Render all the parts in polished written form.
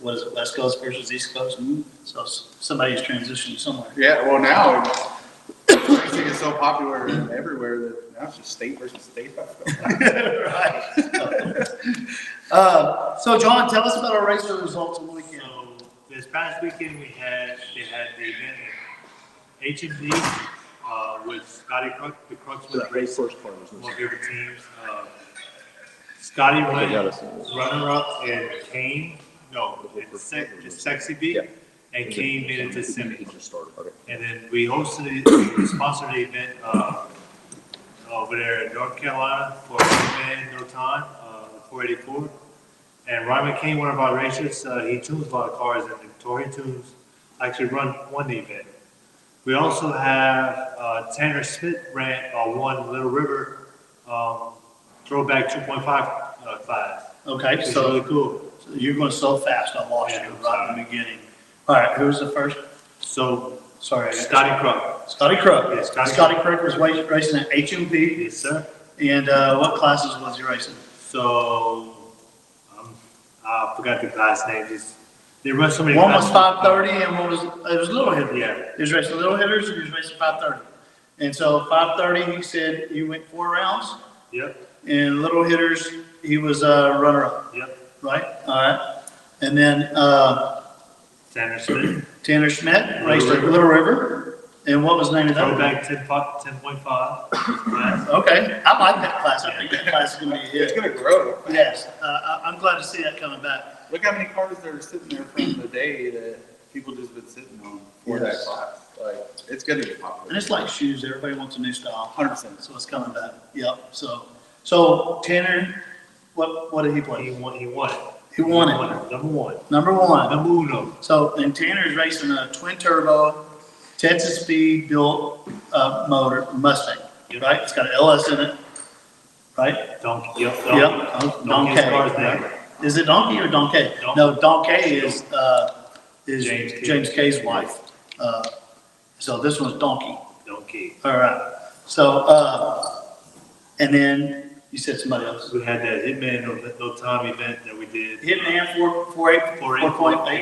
what is it, West Coast versus East Coast? So somebody's transitioning somewhere. Yeah, well now, racing is so popular everywhere that now it's just state versus state. Right. So John, tell us about our race results on the weekend. So this past weekend they had the event at H&B with Scotty Crux, the Cruxwood race. One of your teams. Scotty went runner-up and Kane. No, it's Sexy B. Yeah. And Kane made it to semi. And then we sponsored the event over there in North Carolina for man no time, 484. And Ryan McCain, one of our racers, he tunes a lot of cars, and Victoria Tunes actually won the event. We also have Tanner Smith ran one Little River throwback 2.5 class. Okay, so really cool. So you're going so fast, I lost you right in the beginning. All right, who was the first? So, sorry, Scotty Crux. Scotty Crux. Yeah, Scotty Crux was racing at HMP. Yes, sir. And what classes was he racing? So, I forgot the class name. They run so many. One was 530 and one was it was little hitters. Yeah. He was racing little hitters and he was racing 530. And so 530, he said you went 4 rounds. Yep. And little hitters, he was a runner-up. Yep. Right. All right. And then Tanner Smith. Tanner Schmidt raced at Little River. And what was the name of that? Throwback 10.5. Okay, I like that class. I think that class is going to be a hit. It's going to grow. Yes, I'm glad to see that coming back. Look how many cars that are sitting there from the day that people just been sitting on for that class. Like, it's going to get popular. And it's like shoes. Everybody wants a new style. 100%. So it's coming back. Yep. So Tanner, what did he play? He won it. He won it. Number one. Number one. Number uno. So, and Tanner's racing a twin turbo, Texas speed built motor Mustang, right? It's got an LS in it, right? Donkey. Yep. Yep. Donkey. Is it Donkey or Donkey? No, Donkey is James K's wife. So this one's Donkey. Donkey. All right. So, and then you said somebody else. We had that Hitman no time event that we did. Hitman 4.8.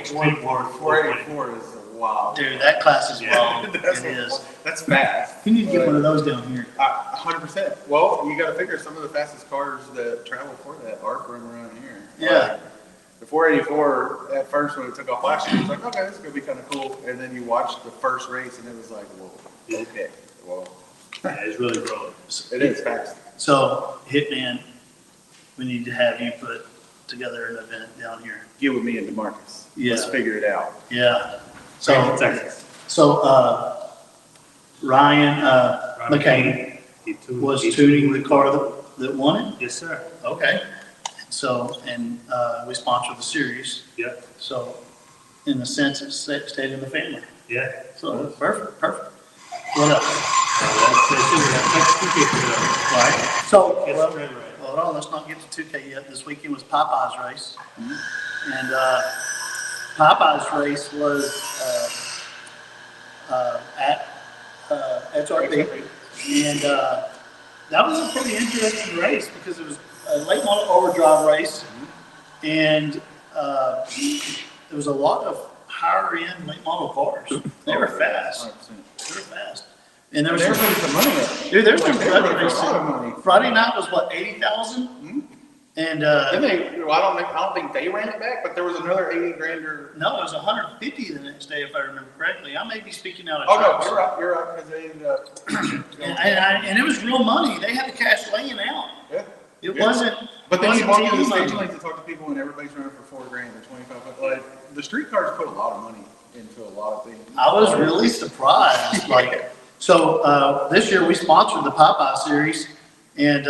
484 is wild. Dude, that class is wild. It is. That's fast. You need to get one of those down here. 100%. Well, you got to figure some of the fastest cars that travel for that are from around here. Yeah. Like, the 484, at first when it took off last year, it was like, okay, this is going to be kind of cool. And then you watched the first race and it was like, whoa, okay, well. Yeah, it's really growing. It is fast. So, Hitman, we need to have you put together an event down here. Get with me and DeMarcus. Yeah. Let's figure it out. Yeah. Texas. So, Ryan McCain was tuning the car that won it? Yes, sir. Okay. So, and we sponsored the series. Yep. So, in a sense, it stayed in the family. Yeah. So, perfect. What else? Right. So, hold on, let's not get to 2K yet. This weekend was Popeye's race. Mm-hmm. And Popeye's race was at HRP. And that was a pretty interesting race because it was a late model overdrive race. And there was a lot of higher end late model cars. They were fast. 100%. They were fast. And there was some money. Dude, there's some a lot of money. Friday night was what, 80,000? Mm-hmm. And then I don't think they ran it back, but there was another 80 grander. No, it was 150 the next day, if I remember correctly. I may be speaking out of turn. No, you're right, because they ended up. and it was real money. They had the cash laying out. Yeah. It wasn't. But then you walk into the stage money. like to talk to people, and everybody's running for $4,000 or $2,500. Like, the street cars put a lot of money into a lot of things. I was really surprised. So this year we sponsored the Popeye series, and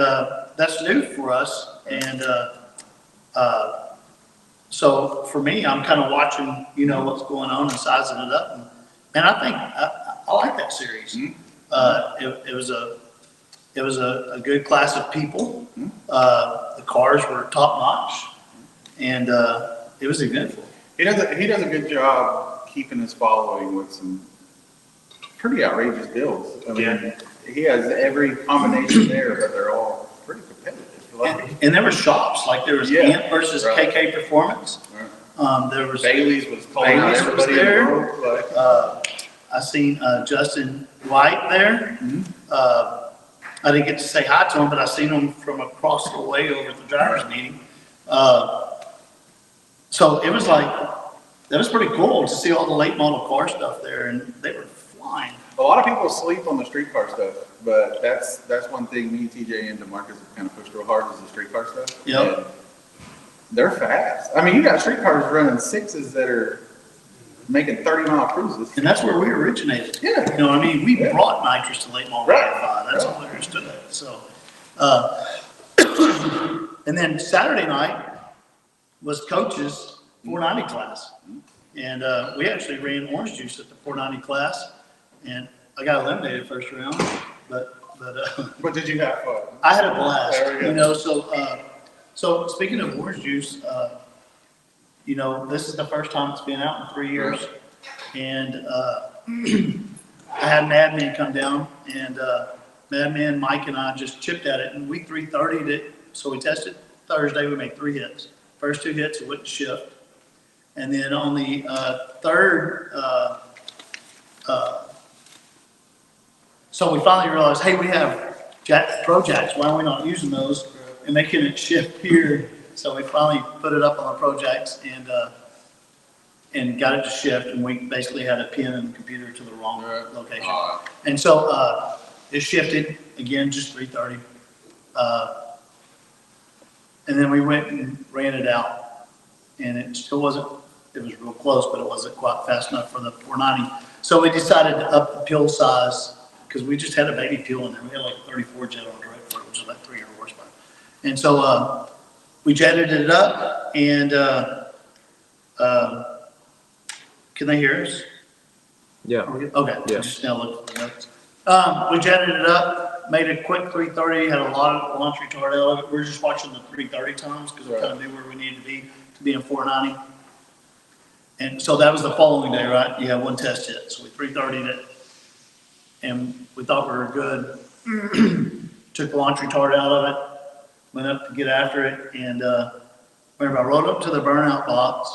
that's new for us. And so for me, I'm kind of watching, what's going on and sizing it up. And I think I like that series. Mm-hmm. It was a good class of people. Mm-hmm. The cars were top notch, and it was eventful. He does a good job keeping his following with some pretty outrageous builds. I mean, he has every combination there, but they're all pretty competitive. And there were shops, like there was Ant versus KK Performance. There was Bailey's was calling out Bailey's was everybody in the there. world. Like, I seen Justin White there. I didn't get to say hi to him, but I seen him from across the way over at the drivers meeting. So it was like, that was pretty cool to see all the late model car stuff there, and they were flying. a lot of people sleep on the streetcar stuff, but that's one thing me, TJ, and DeMarcus have kind of pushed real hard is the streetcar stuff. Yep. And they're fast. I mean, you got streetcars running 6s that are making 30-mile cruises. And that's where we originated. Yeah. You know what I mean? We brought nitrous to late model Right. 95. That's all there is to it. So, and then Saturday night was coach's 490 class. And we actually ran orange juice at the 490 class. And I got eliminated first round, but But did you have fun? I had a blast. There we go. You know, so speaking of orange juice, you know, this is the first time it's been out in 3 years. And I had Madman come down, and Madman, Mike, and I just chipped at it, and we 330'd it. So we tested Thursday, we made 3 hits. First 2 hits, it wouldn't shift. And then on the third, so we finally realized, hey, we have Pro Jacks. Why are we not using those and making it shift here? So we finally put it up on the Pro Jacks and got it to shift. And we basically had a pin in the computer to the wrong location. And so it shifted again, just 330. And then we went and ran it out, and it still wasn't. It was real close, but it wasn't quite fast enough for the 490. So we decided to up the pill size because we just had a baby pill in there. We had like 34 jet on direct for it, which is like 300 horsepower. And so we jetted it up, and can they hear us? Yeah. Okay. Yeah. Just now look for the notes. We jetted it up, made a quick 330, had a lot of launch retard out of it. We were just watching the 330 times because we kind of knew where we needed to be in 490. And so that was the following day, right? You had 1 test hit. So we 330'd it, and we thought we were good. Took the launch retard out of it, went up to get after it, and whenever I rode up to the burnout box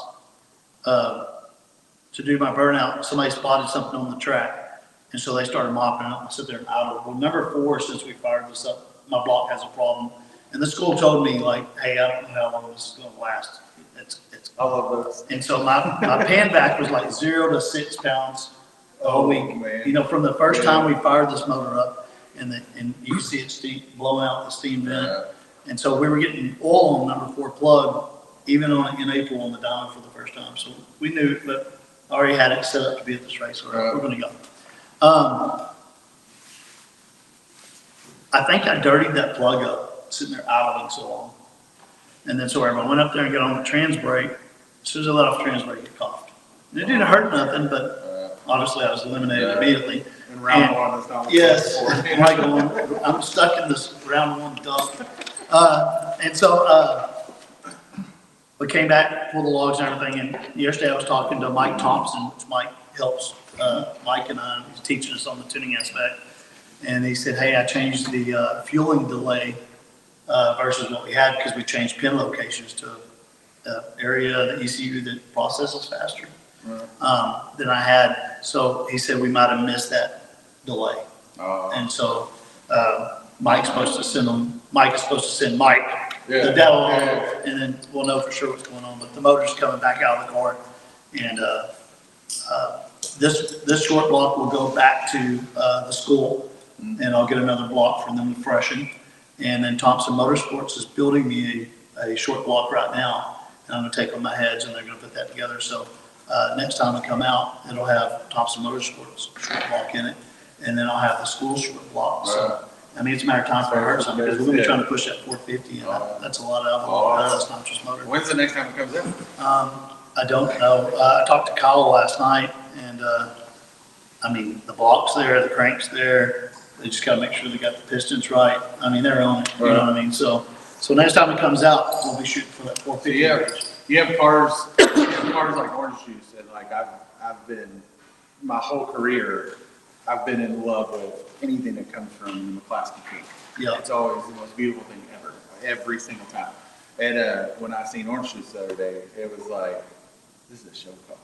to do my burnout, somebody spotted something on the track, and so they started mopping up and sit there and idle. Well, number 4, since we fired this up, my block has a problem, and the school told me, like, hey, I don't know how long this is going to last. It's I love those. And so my pan back was like 0 to 6 pounds a week. Man. You know, from the first time we fired this motor up, and you see it blowing out the steam vent. Yeah. And so we were getting oil on number 4 plug, even in April on the dyno for the first time. So we knew, but I already had it set up to be at this race, so we're going to go. I think I dirtied that plug up, sitting there idling so long. And then so I went up there and got on the trans brake. As soon as I let off trans brake, it coughed. And it didn't hurt nothing, but obviously I was eliminated immediately. And round 1 is not. Yes, I'm stuck in this round 1 dump. And so we came back, pulled the logs and everything. And yesterday I was talking to Mike Thompson, which Mike helps Mike and I. He's teaching us on the tuning aspect. And he said, hey, I changed the fueling delay versus what we had because we changed pin locations to the area, the ECU that processes faster than I had. So he said we might have missed that delay. And so Mike is supposed to send Mike the data log, and then we'll know for sure what's going on. But the motor's coming back out of the car, and this short block will go back to the school, and I'll get another block from them to freshen. And then Thompson Motorsports is building me a short block right now, and I'm going to take on my heads, and they're going to put that together. So next time I come out, it'll have Thompson Motorsports short block in it, and then I'll have the school short block. So I mean, it's a matter of time for I hurt something because we're going to be trying to push that 450, and that's a lot out of this nitrous motor. When's the next time it comes in? I don't know. I talked to Kyle last night, and I mean, the block's there, the crank's there. They just got to make sure they got the pistons right. I mean, they're on it. You know what I mean? So next time it comes out, we'll be shooting for that 450. So you have cars like Orange Juice, and like I've been my whole career, I've been in love with anything that comes from the McClelland pink. Yeah. It's always the most beautiful thing ever, every single time. And when I seen Orange Juice the other day, it was like this is a show car.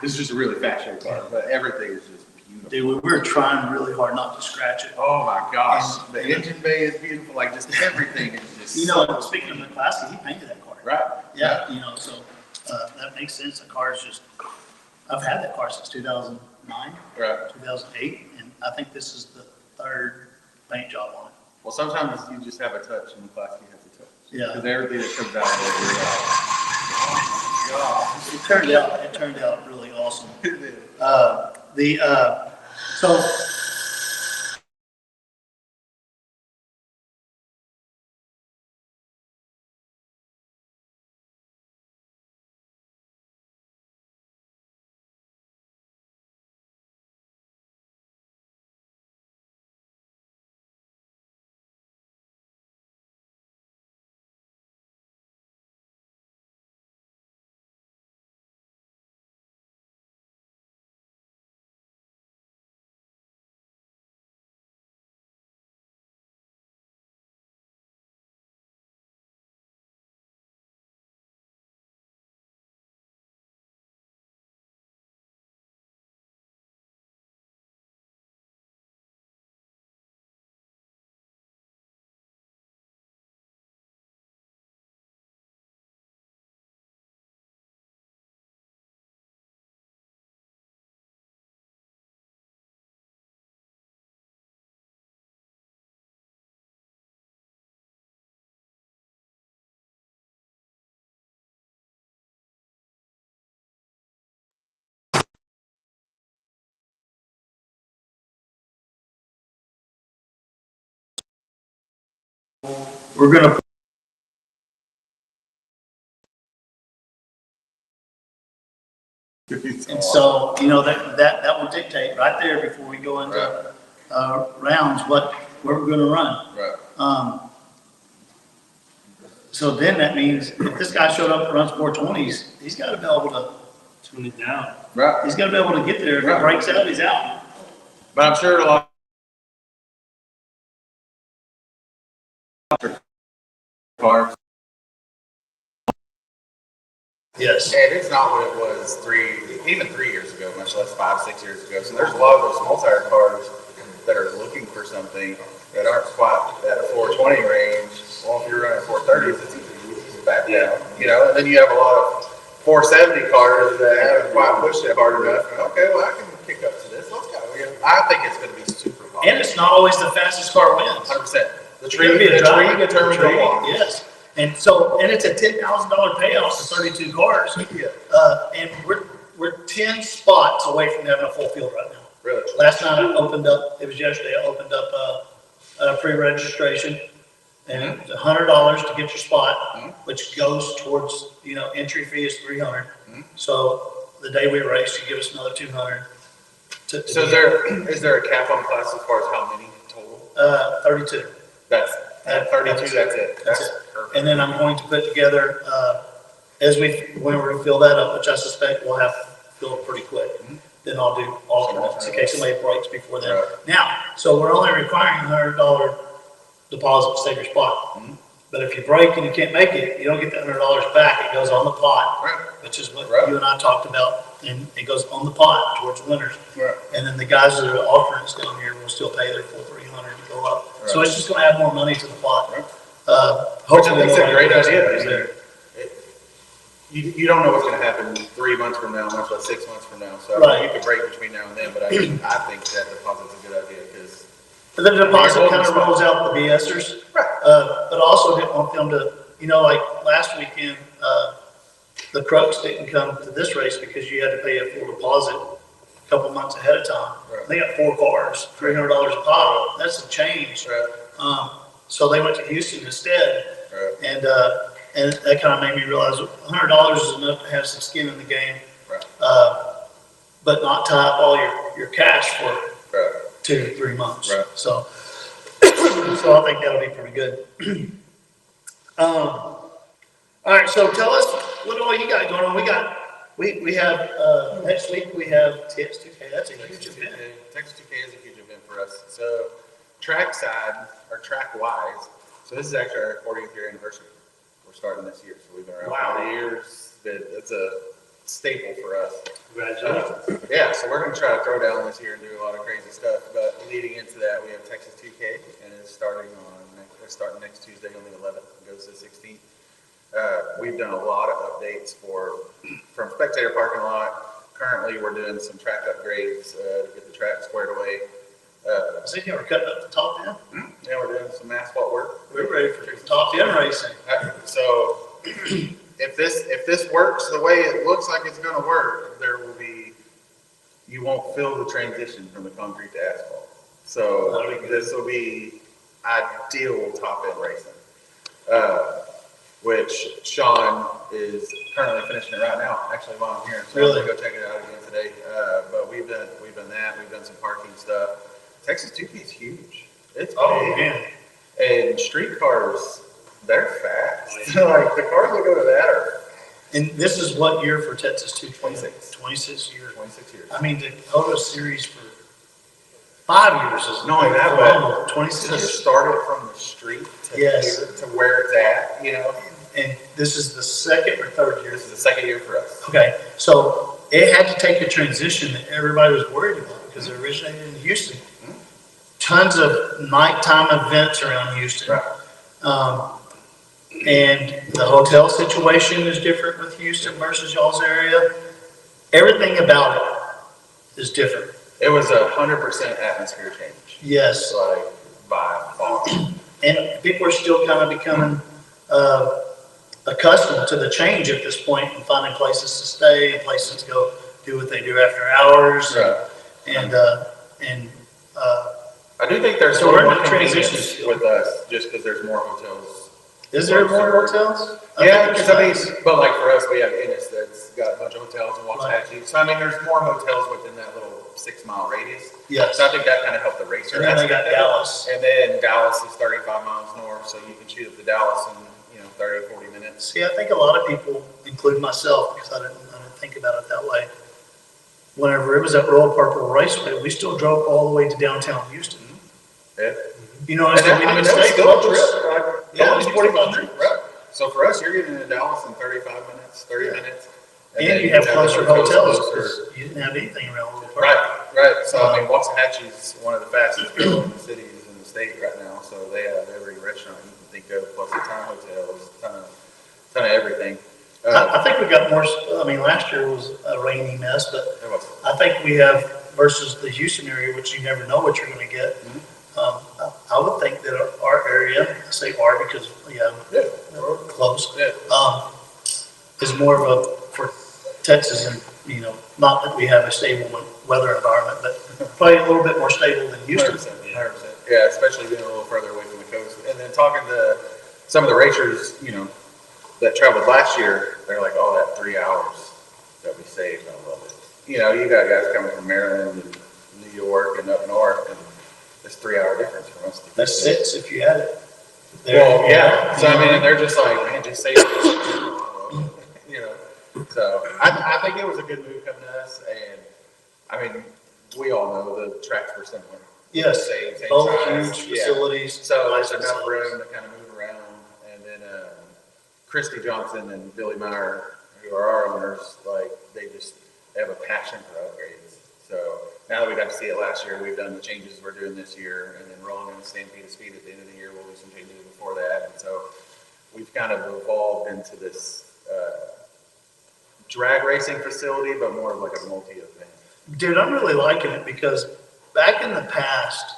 This is just a really fast show car, but everything is just beautiful. Dude, we were trying really hard not to scratch it. Oh my gosh, And- the engine bay is beautiful. Like just everything is just. You know, speaking of McClelland, he painted that car. Right. Yeah, you know, so that makes sense. The car is just, I've had that car since 2009, Right. 2008, and I think this is the third paint job on it. Well, sometimes you just have a touch, and the class has a touch. Yeah. Because everything that comes out of it, you're like, oh It turned out really awesome. my God. So we're gonna. And so, you know, that will dictate right there before we go into rounds, what we're gonna run. Right. So then that means if this guy showed up and runs 420s, he's gotta be able to, Tune it down. Right. he's gotta be able to get there. If he Right. breaks out, he's out. But I'm sure a lot of cars. Yes. And it's not what it was even 3 years ago, much less 5, 6 years ago. So there's a lot of those multi cars that are looking for something that aren't quite at a 420 range. Well, if you're running 430s, it's easy to back down, you know. And then you have a lot of 470 cars that haven't quite pushed it hard enough. And, okay, well, I can kick up to this. Let's go. I think it's going to be super fun. And it's not always the fastest car wins. 100%. The It's tree gonna be a driver, determines the walk. yes. And so, and it's a $10,000 payout for 32 cars. And we're 10 spots away from having a full field right now. Really? Last night I opened up, it was yesterday, I opened up a pre-registration, and it's $100 to get your spot, which goes towards, you know, entry fee is 300. So the day we race, you give us another 200. So is there a cap on class as far as how many total? 32. That's at 32, that's it. That's it. Perfect. And then I'm going to put together, when we fill that up, which I suspect we'll have filled pretty quick, then I'll do alternates in case somebody breaks before then. Right. Now, so we're only requiring $100 deposit to save your spot. But if you break and you can't make it, you don't get the $100 back. It goes on the pot, Right. which is what Right. you and I talked about, and it goes on the pot towards winners. Right. And then the guys that are alternates down here will still pay their full 300 to go up. So Right. it's just gonna add more money to the pot. Right. Which I Hopefully think is a great nobody idea. is there. You don't know what's going to happen 3 months from now, much less 6 months from now. So Right. you could break between now and then. But I think that deposit's a good idea because But the deposit You're kind of holding rules out the BSers. Right. But I also didn't want them to, you know, like last weekend, the Crooks didn't come to this race because you had to pay a full deposit a couple months ahead of time. Right. They got 4 cars, $300 a pop. That's a change. Right. So they went to Houston instead. Right. And that kind of made me realize $100 is enough to have some skin in the game. Right. But not tie up all your cash for Right. 2 to 3 months. Right. So, so I think that'll be pretty good. All right, so tell us, what all you got going on? We have, next week we have TX2K, that's a huge event. Texas 2K is a huge event for us. So trackside, or track-wise, so this is actually our 40th year anniversary. We're starting this year, so we've been around Wow. 40 years. It's staple for us. Congratulations. Yeah, so we're gonna try to throw down this year and do a lot of crazy stuff, but leading into that, we have Texas 2K, and it's starting next Tuesday on the 11th, and goes to the 16th. We've done a lot of updates from spectator parking lot. Currently, we're doing some track upgrades, to get the track squared away. I think we're cutting up the top end. Yeah, we're doing some asphalt work. We're ready for the top end racing. So, if this works the way it looks like it's gonna work, you won't feel the transition from the concrete to asphalt. So this will be ideal top end racing. Which Sean is currently finishing it right now, actually while I'm here. So really? I'm gonna go check it out again today. But we've done that, we've done some parking stuff. Texas 2K is huge. It's big. Man. And street cars, they're fast. Like the cars that go to that are. And this is what year for Texas 2K? 26. 26 years. 26 years. I mean, the Dakota series for 5 years is Not only that, but 26. to start it from the street to Yes. here, to where it's at, you know. And this is the second or third year? This is the second year for us. Okay, so it had to take a transition that everybody was worried about because it originated in Houston. Tons of nighttime events around Houston. Right. And the hotel situation is different with Houston versus y'all's area. Everything about it is different. It was 100% atmosphere change. Yes. Like by far. And people are still kind of becoming accustomed to the change at this point and finding places to stay, places to go do what they do after hours. Right. And I do think there's So we're in more the transition convenience still. with us just because there's more hotels. is there more hotels? Yeah, think because there's I mean, but like for us, we have Ennis that's got a bunch of hotels in Right. Waxahachie. So I mean, there's more hotels within that little 6 mile radius. Yes. So I think that kind of helped the racer. And then they got aspect of it. Dallas. And then Dallas is 35 miles north, so you can shoot up to Dallas in 30, 40 minutes. See, I think a lot of people, including myself, because I didn't think about it that way. Whenever it was at Royal Purple Raceway, we still drove all the way to downtown Houston. Yeah. You know, And so we that, I mean, didn't that was stay still a close. trip. Like, Yeah, it it was was 45 minutes. Right. So for us, you're getting into Dallas in 35 minutes, 30 minutes. And then you have the closer hotels closer. because you didn't have anything around Royal Purple. Right. So I mean, Waxahachie's one of the fastest growing cities in the state right now. So they have every restaurant you can think of, plus a ton of hotels, ton of everything. I think we got more, last year was a rainy mess, but It was. I think we have versus the Houston area, which you never know what you're going to get. I would think that our area, I say our because, we're close, Yeah. is more of a, for Texas and, not that we have a stable weather environment, but probably a little bit more stable than Houston. 100%. Yeah, especially being a little further away from the coast. And then talking to some of the racers, that traveled last year, they're like, oh, that 3 hours that we saved, I love it. You got guys coming from Maryland and New York and up north, and it's 3 hour difference from us. That's 6 if you had it. Well, yeah. So I mean, and they're just like, man, just save it. So I think it was a good move coming to us, and I mean, we all know the tracks were similar. Yes, Same both size. huge facilities. So there's nice enough facilities. room to kind of move around, and then Christy Johnson and Billy Meyer, who are our owners, like they have a passion for upgrades. So now that we got to see it last year, we've done the changes we're doing this year, and then rolling in the Stampede of Speed at the end of the year, we'll do some changes before that. And so we've kind of evolved into this drag racing facility, but more of like a multi-event. Dude, I'm really liking it because back in the past,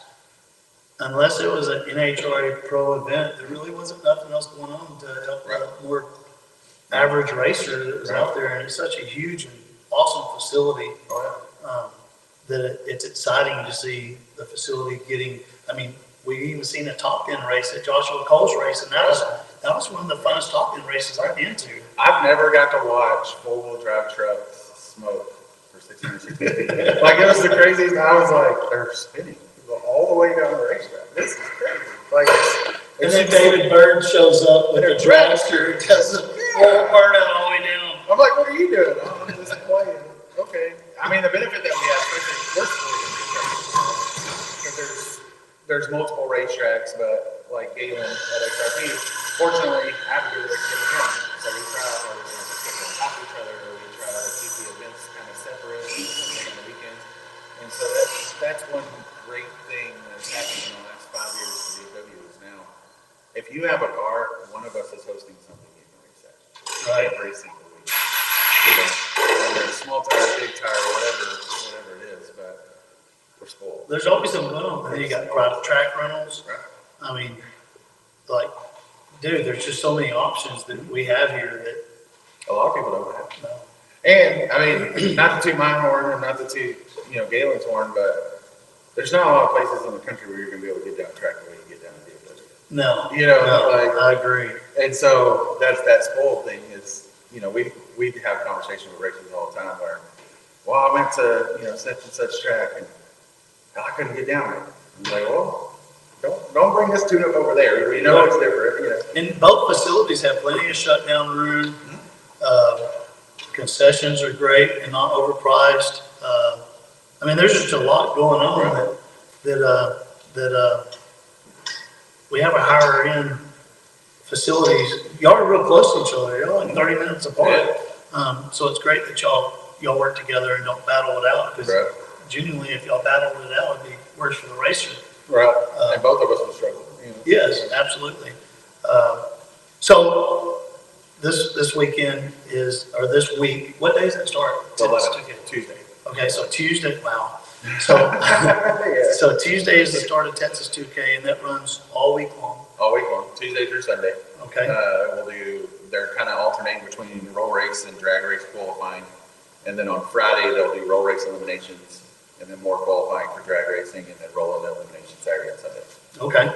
unless it was an NHRA pro event, there really wasn't nothing else going on to help the more average racer that was out there. And it's such a huge and awesome facility that it's exciting to see the facility getting, we've even seen a top end race at Joshua Cole's race, and that was one of the funnest top end races I've been to. I've never got to watch four-wheel drive trucks smoke for 660 feet. Like, it was the craziest. I was like, they're spinning all the way down the racetrack. This is crazy. Like, And then David Bird shows up with a dragster, does the full burnout all the way down. I'm like, what are you doing? Oh, I'm just playing. Okay. I mean, the benefit that we have, especially because there's multiple racetracks, but like Galen at XRP, fortunately, I have to do it again. So we try to on top of each other, or we try to there's always something going on. And then you got private track rentals. Right. I mean, like, dude, there's just so many options that we have here that, A lot of people don't have. no. And I mean, not to toot my horn and not to toot, Galen's horn, but there's not a lot of places in the country where you're going to be able to get down a track the way you get down a DFW. No. No, I agree. And so that's that spoiled thing is, we have conversations with racers all the time where, well, I went to, such and such track and I couldn't get down there. I'm like, well, don't bring this tune up over there. We know it's different, And both facilities have plenty of shutdown room. Concessions are great and not overpriced. I mean, there's just a lot going on that we have a higher end facilities. Y'all are real close to each other. You're like 30 minutes apart. So it's great that y'all work together and don't battle it out. Because genuinely, if y'all battled it out, it'd be worse for the racer. Right. And both of us will struggle. Yes, absolutely. So this weekend this week, what day does it start? Tuesday. Okay, so Tuesday, wow. So, so Tuesday is the start of Texas 2K, and that runs all week long. All week long, Tuesday through Sunday. Okay. They're kind of alternating between roll race and drag race qualifying. And then on Friday, they'll do roll race eliminations, and then more qualifying for drag racing, and then roll elimination Saturday and Sunday. Okay.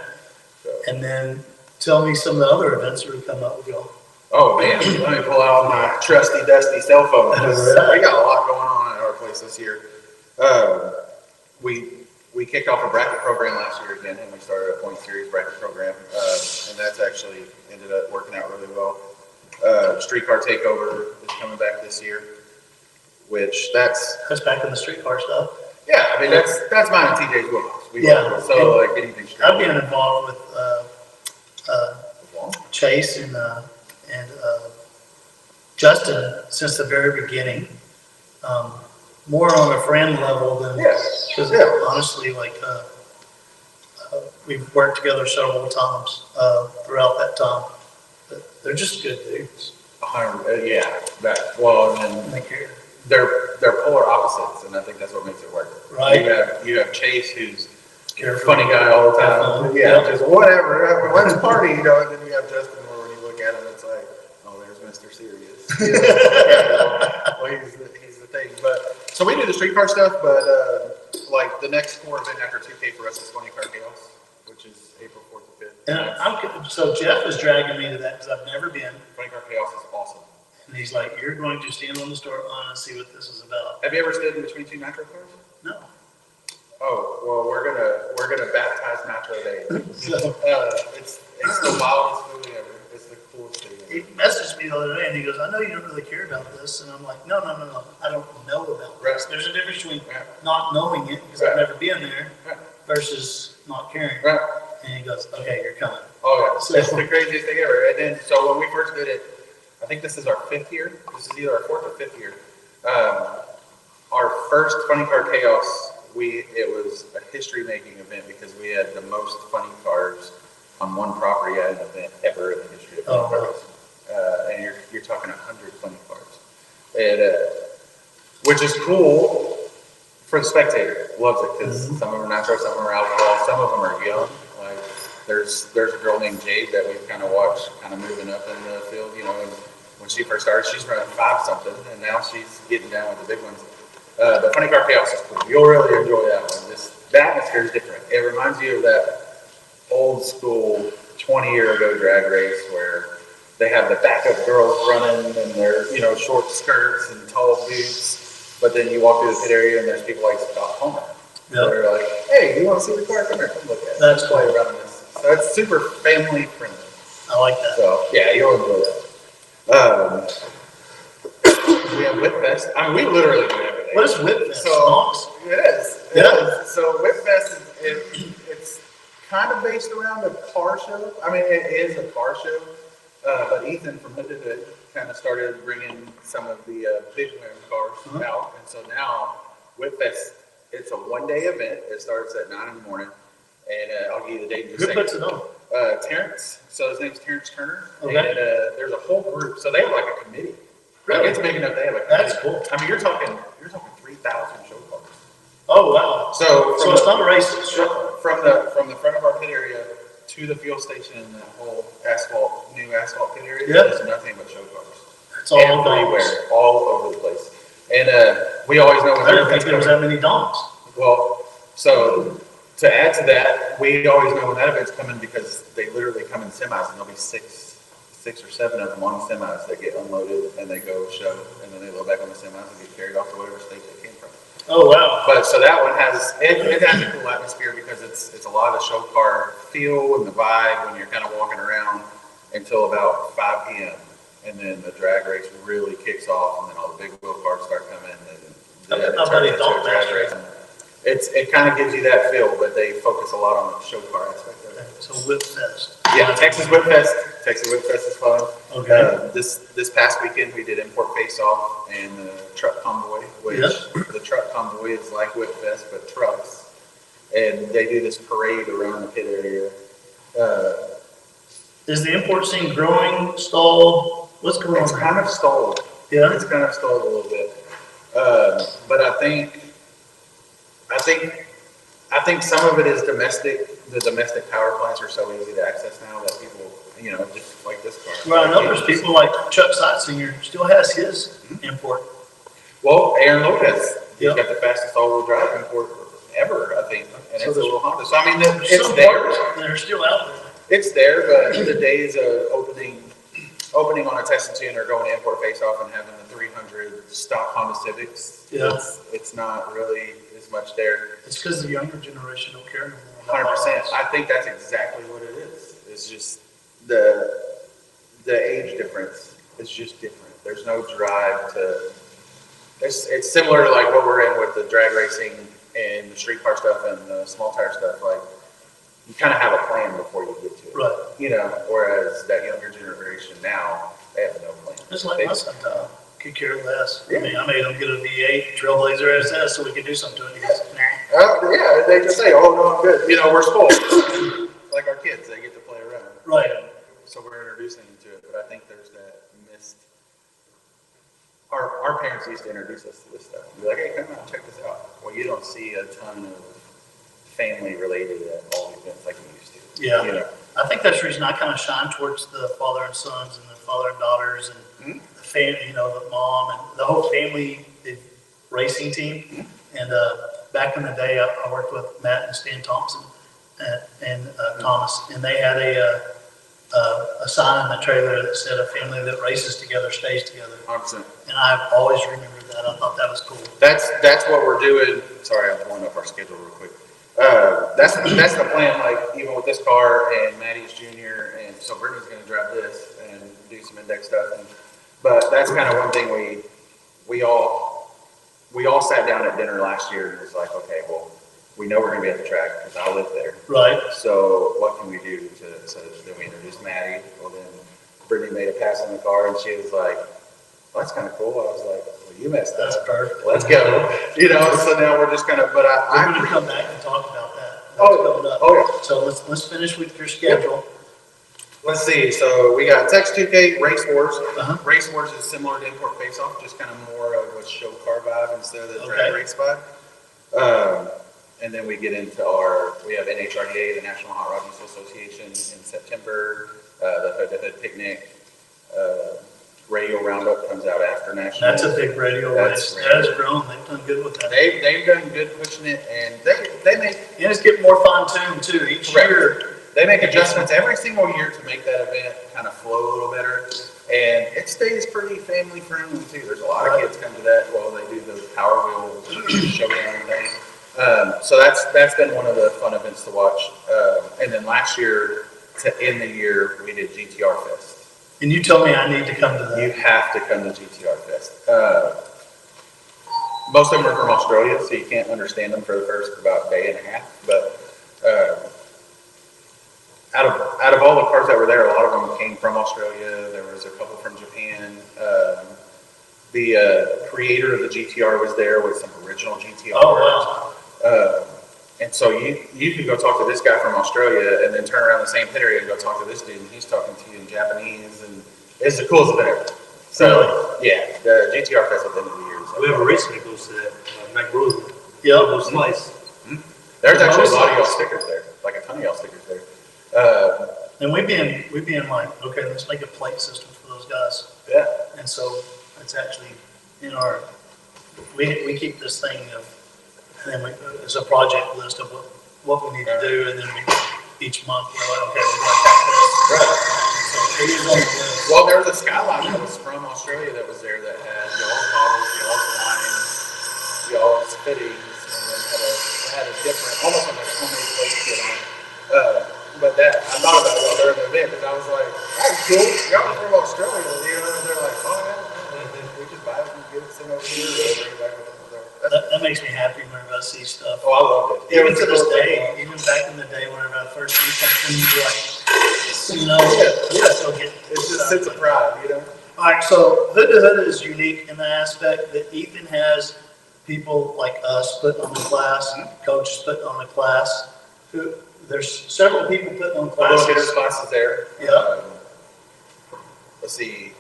So. And then tell me some of the other events that are coming up with y'all. Oh man, let me pull out my trusty dusty cell phone. We got a lot going on at our place this year. We kicked off a bracket program last year again, and we started a point series bracket program, and that's actually ended up working out really well. Streetcar Takeover is coming back this year, which that's back in the streetcar stuff. Yeah, I mean that's mine and TJ's wheelhouse. So like anything street. I've been involved with Chase and Justin since the very beginning. More on a friend level than because honestly, like we've worked together several times throughout that time. But they're just good dudes. And They care. they're polar opposites, and I think that's what makes it work. Right. You have Chase, who's a Careful. funny guy all the time. Definitely. Yeah, just whatever. Let's party, And then you have Justin, where when you look at him, it's like, oh, there's Mr. Serious. Well, he's the thing. But so we do the streetcar stuff, but like the next core event after 2K for us is Funny Car Chaos, which is April 4th and 5th. And so Jeff is dragging me to that because I've never been. Funny Car Chaos is awesome. And he's like, you're going to stand on the start line and see what this is about. Have you ever stood in between two Nitro cars? No. Oh, well, we're gonna baptize Nitro Day. So It's the wildest feeling ever. It's the coolest thing he ever. messaged me the other day and he goes, I know you don't really care about this. And I'm like, no. I don't know about this. There's a difference between not knowing it because I've never been there versus not caring. Right. And he goes, okay, you're coming. Oh, yeah. So- It's the craziest thing ever. And then, so when we first did it, I think this is our 5th year. This is either our 4th or 5th year. Our first Funny Car Chaos, it was a history-making event because we had the most funny cars on one property at an event ever in the history of funny cars. And you're talking 100 funny cars, and which is cool for the spectator. Loves it because some of them are nitro, some of them are alcohol, some of them are young. Like there's a girl named Jade that we've kind of watched kind of moving up in the field. And when she first started, she's running 5 something, and now she's getting down with the big ones. But Funny Car Chaos is cool. You'll really enjoy that one. The atmosphere is different. It reminds you of that old school 20-year ago drag race where they have the backup girls running and they're, short skirts and tall boots. But then you walk through the pit area and there's people like Scott Homer. Yep. They're like, hey, you want to see the car? Come here, come look at it. That's play around this. So it's super family friendly. I like that. So yeah, you'll enjoy that. We have Whip Fest. I mean, we literally do everything. What is Whip Fest? So it is. Yeah. So Whip Fest it's kind of based around a car show. I mean, it is a car show, but Ethan from Hood to Hood kind of started bringing some of the big wing cars out, and so now Whip Fest, it's a one-day event. It starts at 9 in the morning, and I'll give you the date. Who puts it on? Terrence. So his name's Terrence Turner, Okay. and there's a whole group. So they have like a committee. Really? Like it's making up. They have a That's committee. cool. I mean, you're talking 3,000 show cars. Oh, wow. So It's not a race. from the front of our pit area to the fuel station and that whole new asphalt pit area, Yeah. there's nothing but show cars. It's all everywhere, all over the place. And we always know when I didn't think there was that many donks. Well, so to add to that, we always know when that event's coming because they literally come in semis, and there'll be six or seven of them on semis that get unloaded and they go show, and then they load back on the semis and get carried off to whatever state they came from. Oh, wow. But so that one has it has a cool atmosphere because it's a lot of the show car feel and the vibe when you're kind of walking around until about 5 p.m. And then the drag race really kicks off, and then all the big wheel cars start coming, and then it turns into a drag race. It kind of gives you that feel, but they focus a lot on the show car aspect of it. So Whip Fest. Yeah, Texas Whip Fest. Texas Whip Fest is fun. Okay. This past weekend we did Import Face Off and the Truck Convoy, which the Truck Convoy is like Whip Fest but trucks, and they do this parade around the pit area. Is the import scene growing, stalled? What's going on? It's kind of stalled. Yeah. It's kind of stalled a little bit, but I think some of it is domestic. The domestic power plants are so easy to access now that people, just like this car. Well, I know there's people like Chuck Sightseer still has his import. Well, Aaron Lopez, he's Yep. got the fastest all-wheel drive import ever, I think, and So it's a there's- little Honda. So I mean, There's it's some there. parts that are still out there. It's there, but the days of opening on a test and tune or going to Import Face Off and having the 300 stock Honda Civics, Yeah. it's not really as much there. It's because the younger generation don't care anymore. 100%. I think that's exactly what it is. It's just the age difference is just different. There's no drive to. It's similar to like what we're in with the drag racing and the street car stuff and the small tire stuff. Like you kind of have a plan before you get to it. Right. Whereas that younger generation now, they have no plan. It's like They my just- son, could care less. Yeah. I mean, I made him get a V8 Trailblazer SS so we could do something to it. He goes, nah. Yeah, they just say, "Oh no, I'm good." We're spoiled. Like our kids, they get to play around. Right. So we're introducing them to it, but I think there's that missed. Our parents used to introduce us to this stuff. Be like, "Hey, come out, check this out." Well, you don't see a ton of family related at all events like you used to. Yeah. I think that's the reason I kind of shine towards the father and sons and the father and daughters and the family, the mom and the whole family racing team. And back in the day, I worked with Matt and Stan Thompson and Thomas, and they had a sign in the trailer that said, "A family that races together stays together." 100%. And I've always remembered that. I thought that was cool. That's what we're doing. Sorry, I'm pulling up our schedule real quick. That's the plan. Like even with this car and Maddie's Junior, and so Brittany's going to drive this and do some index stuff. But that's kind of one thing we all sat down at dinner last year and was like, okay, well, we know we're going to be at the track because I live there. Right. So what can we do so then we introduced Maddie. Well, then Brittany made a pass in the car and she was like, well, that's kind of cool. I was like, well, you messed That's up. perfect. Let's go. So now we're just kind of, but We're going to I come back and talk about that. That's Oh, coming up. oh, yeah. So let's finish with your schedule. let's see. So we got Tex 2K Race Wars. Uh-huh. Race Wars is similar to Import Face Off, just kind of more of a show car vibe instead of the Okay. drag race vibe. And then we get into we have NHRDA, the National Hot Rod Diesel Association, in September. The Hood to Hood Picnic. Radio Roundup comes out after National. That's a big radio That's race. That has grown. They've done good with that. They've done good pushing it, and they make And it's getting more fine-tuned too. Each Correct. year, They make adjustments every single year to make that event kind of flow a little better, and it stays pretty family friendly too. There's a lot of kids come to that while they do the Power Wheel showdown thing. So that's been one of the fun events to watch. And then last year, to end the year, we did GTR Fest. and you told me I need to come to You that. have to come to GTR Fest. Most of them are from Australia, so you can't understand them for the first about day and a half. But out of all the cars that were there, a lot of them came from Australia. There was a couple from Japan. The creator of the GTR was there with some original GTR. Oh, wow. And so you could go talk to this guy from Australia and then turn around the same pit area and go talk to this dude, and he's talking to you in Japanese, and it's the coolest event ever. So, yeah, the GTR Fest at the end of the year. We have a race that goes to that, Mac Rose Yep. Double slice. There's actually a lot of y'all stickers there, like a ton of y'all stickers there. And we being like, okay, let's make a plate system for those guys. Yeah. And so it's actually in our, we keep this thing of, and then it's a project list of what we need to do, and then each month we're like, okay, we're going to attack this. Right. So it is on the list. Well, there was a Skyline that was from Australia that was there that had y'all's models, y'all's lines, y'all's fittings, and then had a different, almost like a homemade plate kit on it. But that, I thought about it while during the event, because I was like, that's cool. Y'all are from Australia, you know, and they're like, oh, yeah. And then we just buy it and get it sent over here and bring it back with them. That makes me happy whenever I see stuff. Oh, I loved it. Even to this day, even back in the day, whenever I first see something, you'd be like, you know, still get It's just a sense of pride, you know? All right, so Hood to Hood is unique in the aspect that Ethan has people like us putting on the class, coaches putting on the class. There's several people putting on The little hitter classes. spots is there. Yeah. Let's see.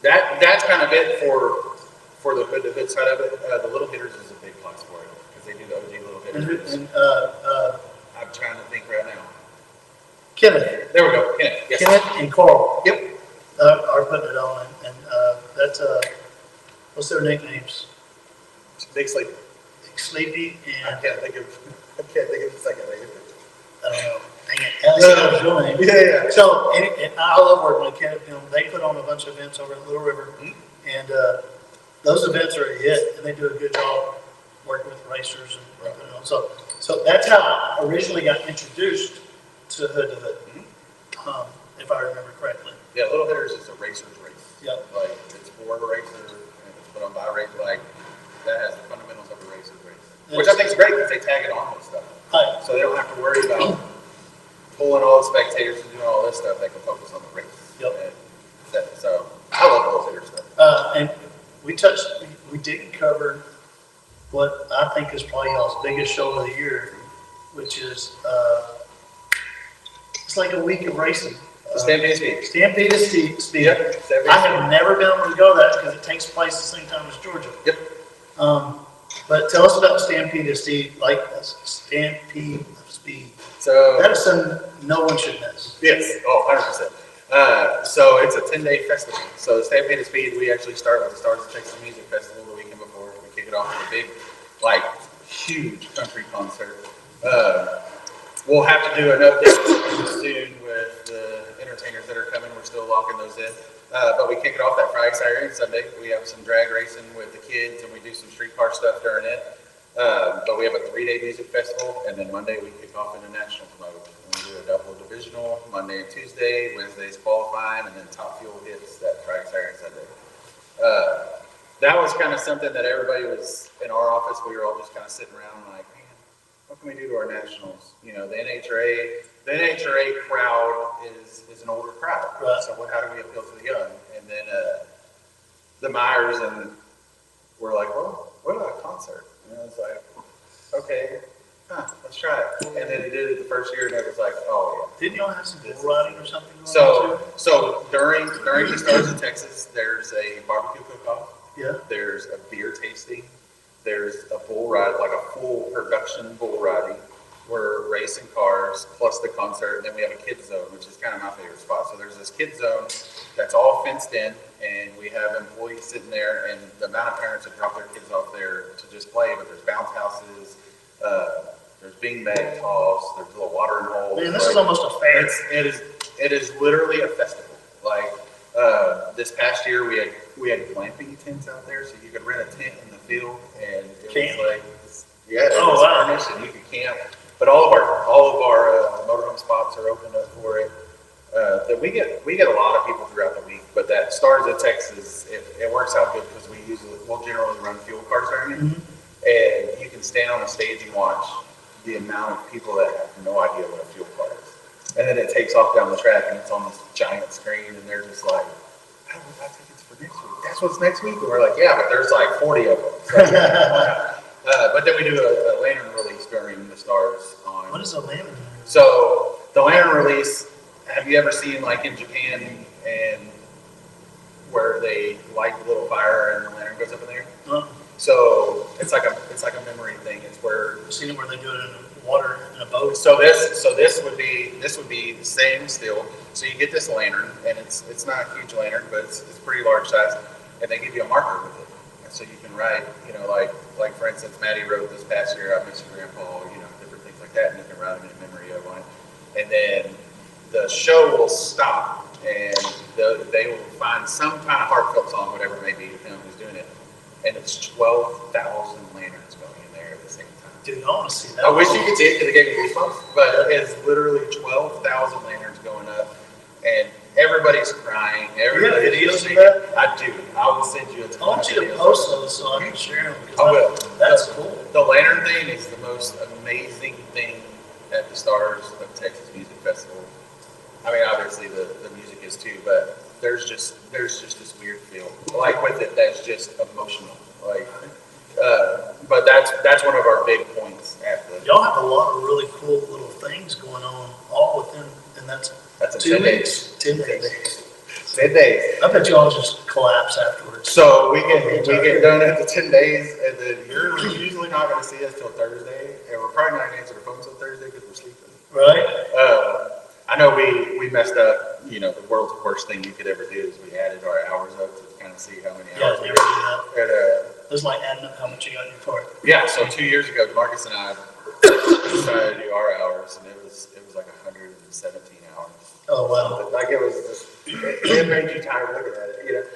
That's kind of it for the Hood to Hood side of it. The little hitters is a big class for it because they do the OG little hitters. And I'm trying to think right now. Kenneth, There we go. Kenneth. Yes. Kenneth and Carl Yep. are putting it on, and that's what's their nicknames? Big sleep. Sleepy I and can't think of the second name. I don't know. Dang it, Alex, your name. Yeah. So, and I love working with Kenneth. They put on a bunch of events over at Little River, and those events are a hit, and they do a good job working with racers and putting on. So that's how I originally got introduced to Hood to Hood, if I remember correctly. Yeah, Little Hitters is a racer's race. Yep. Like, it's for a racer, and it's put on by a racer, like, that has the fundamentals of a racer's race. Which I think is great, because they tag it on with stuff. Hi. So they don't have to worry about pulling all the spectators and doing all this stuff, they can focus on the race. Yep. So, I love Little Hitter stuff. And we didn't cover what I think is probably y'all's biggest show of the year, which is, it's like a week of racing. Stampede Speed. Stampede Speed. Yep. Stampede I have never been able to go that because it takes place the same time as Georgia. Yep. But tell us about Stampede Speed, like Stampede Speed. So, That is something no one should miss. yes, 100%. So it's a 10-day festival. So Stampede Speed, we actually start with the Stars of Texas Music Festival the weekend before. We kick it off with a big, like, huge country concert. We'll have to do an update soon with the entertainers that are coming. We're still locking those in. But we kick it off that Friday, Saturday, and Sunday. We have some drag racing with the kids, and we do some streetcar stuff during it. But we have a 3-day music festival, and then Monday we kick off into nationals mode. And we do a double divisional Monday and Tuesday. Wednesday's qualifying, and then top fuel hits that Friday, Saturday, and Sunday. That was kind of something that everybody was in our office. We were all just kind of sitting around like, man, what can we do to our nationals? You know, the NHRA crowd is an older crowd. Right. So how do we appeal to the young? And then the Myers and were like, well, what about a concert? And I was like, okay, let's try it. And then he did it the first year, and it was like, oh yeah. Didn't y'all have some bull riding or something going on too? So during the Stars of Texas, there's a barbecue cook-off. Yeah. There's a beer tasting. There's a bull ride, like a full production bull riding. We're racing cars plus the concert, and then we have a kids zone, which is kind of my favorite spot. So there's this kids zone that's all fenced in, and we have employees sitting there, and the amount of parents that drop their kids off there to just play. But there's bounce houses, there's beanbag toss, there's little watering holes. Man, this is almost a fair. It is literally a festival. Like this past year, we had glamping tents out there, so you could rent a tent in the field, and it Camp. was like, yeah, it Oh, was wow. furnished, and you could camp. But all of our motorhome spots are opened up for it. That we get a lot of people throughout the week, but that Stars of Texas, it works out good because we'll generally run fuel cars during it, and you can stand on a stage and watch the amount of people that have no idea what a fuel car is. And then it takes off down the track, and it's on this giant screen, and they're just like, "How do we buy tickets for next week? That's what's next week?" And we're like, "Yeah, but there's like 40 of them." So, but then we do a lantern release during the Stars on. What is a lantern? So the lantern release, have you ever seen like in Japan and where they light the little fire and the lantern goes up in the air? So it's like a memory thing. It's where I've seen it where they do it in the water in a boat. so this would be the same still. So you get this lantern, and it's not a huge lantern, but it's pretty large size, and they give you a marker with it, and so you can write, like for instance, Maddie wrote this past year, I miss your grandpa, different things like that, and you can write them in memory of on it, and then the show will stop, and they will find some kind of heartfelt song, whatever it may be, depending on who's doing it, and it's 12,000 lanterns going in there at the same time. Dude, I want to see that. I wish you could see it because it gave me goosebumps, but it's literally 12,000 lanterns going up, and everybody's crying. Everybody's videos singing. of that? I do. I will send you a ton I want of you to videos. post those so I can share them. I will. That's cool. The lantern thing is the most amazing thing at the Stars of Texas Music Festival. I mean, obviously the music is too, but there's just this weird feel like with it that's just emotional. Like, but that's one of our big points at the. Y'all have a lot of really cool little things going on all within, and that's That's 2 in 10 days. 10 days. 10 days. I bet y'all just collapse afterwards. So we get done at the 10 days, and then you're usually not going to see us till Thursday, and we're probably not going to answer the phone till Thursday because we're sleeping. Right? I know we messed up. The world's worst thing you could ever do is we added our hours up to kind of see how many Yeah, hours never we do got. that. And, It was like adding up how much you got in your car. yeah, so 2 years ago, Marcus and I decided to do our hours, and it was like 117 hours. Oh, wow. Like it was just, it made you tired looking at it,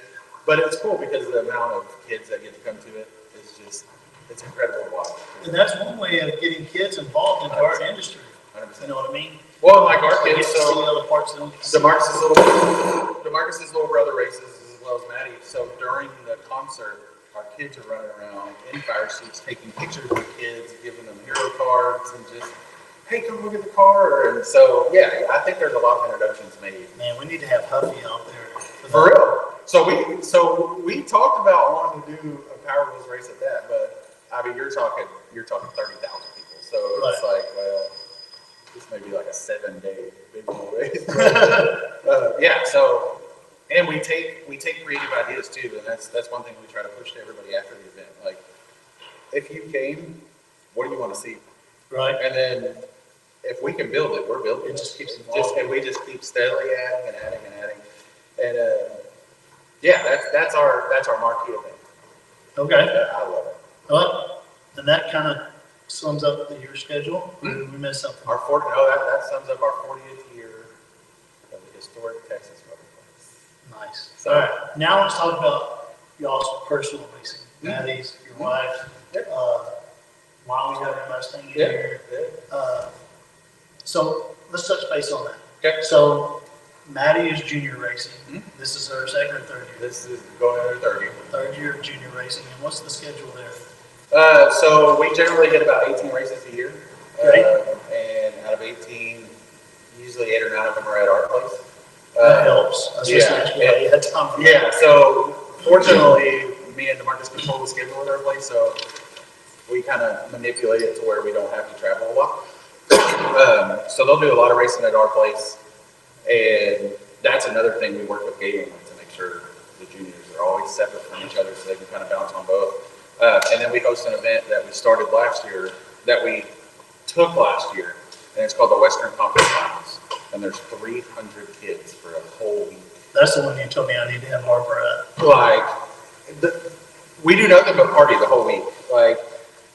But it's cool because the amount of kids that get to come to it is just, it's incredible to watch. And that's one way of getting kids involved in the art industry. 100%. You know what I mean? Well, like our They kids, get to see so other parts of them. DeMarcus's little brother races as well as Maddie. So during the concert, our kids are running around in fire suits, taking pictures with kids, giving them hero cards, and just, hey, come look at the car. And so, yeah, I think there's a lot of introductions made. Man, we need to have Huffy out there. For real. So we talked about wanting to do a Power Wheels race at that, but I mean, you're talking 30,000 people. So it's like, well, this may be like a 7-day big old race. Yeah. So, and we take creative ideas too, and that's one thing we try to push to everybody after the event. Like, if you came, what do you want to see? Right. And then if we can build it, we're building it. It just keeps evolving. And we just keep steadily adding and adding and adding. And yeah, that's our marquee event. Okay. I love it. Well, and that kind of sums up the year schedule. Or did we miss something? That sums up our 40th year of the historic Texas Motorplex. Nice. So- All right. Now let's talk about y'all's personal racing. Maddie's, your wife. Why we have your Mustang in here. So let's touch base on that. Okay. So Maddie is junior racing. Mhm. This is her second or third year. This is going into 30. Third year of junior racing. And what's the schedule there? So we generally hit about 18 races a year. Great. And out of 18, usually 8 or 9 of them are at our place. That helps. I was just yeah, asking why you had time for that. Yeah, so fortunately, me and DeMarcus control the schedule at our place, so we kind of manipulate it to where we don't have to travel a lot. So they'll do a lot of racing at our place, and that's another thing we work with Gator on to make sure the juniors are always separate from each other so they can kind of bounce on both. And then we host an event that we started last year, that we took last year, and it's called the Western Conference Finals. And there's 300 kids for a whole week. That's the one you told me I need to have Harper at. Like, we do nothing but party the whole week. Like,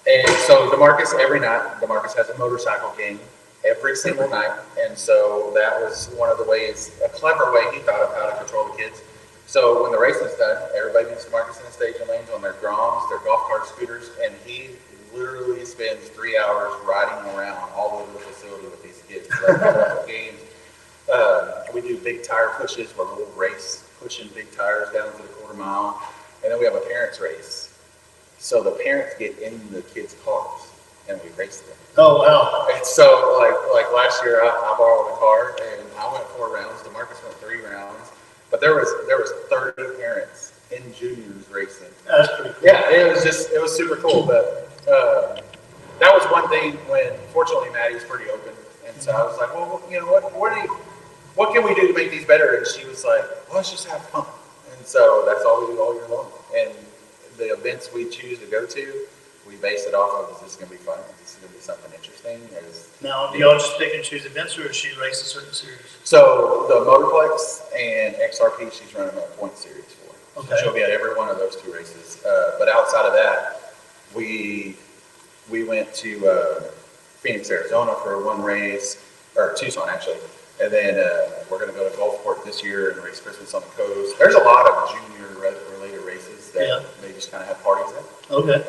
and so DeMarcus, every night, DeMarcus has a motorcycle game every single night. And so that was one of the ways, a clever way he thought of how to control the kids. So when the racing's done, everybody meets DeMarcus in the staging lanes on their drums, their golf cart scooters, and he literally spends 3 hours riding around all over the facility with these kids. Like, games. We do big tire pushes where we'll race, pushing big tires down to the quarter mile. And then we have a parents race. So the parents get in the kids' cars and we race them. Oh, wow. And so like last year I borrowed a car and I went 4 rounds. DeMarcus went 3 rounds. But there was 30 parents in juniors racing. That's pretty cool. Yeah, it was super cool. But that was one thing when, fortunately, Maddie's pretty open. And so I was like, well, you know, what can we do to make these better? And she was like, well, let's just have fun. And so that's all we do all year long. And the events we choose to go to, we base it off of, is this gonna be fun? Is this gonna be something interesting? Now, do y'all just pick and choose events, or does she race a certain series? So the Motorplex and XRP, she's running a point series for. Okay. So she'll be at every one of those 2 races. But outside of that, we went to Phoenix, Arizona for 1 race, or Tucson actually. And then we're going to go to Gulfport this year and race Christmas on the coast. There's a lot of junior related races that they just kind of have parties at. Okay.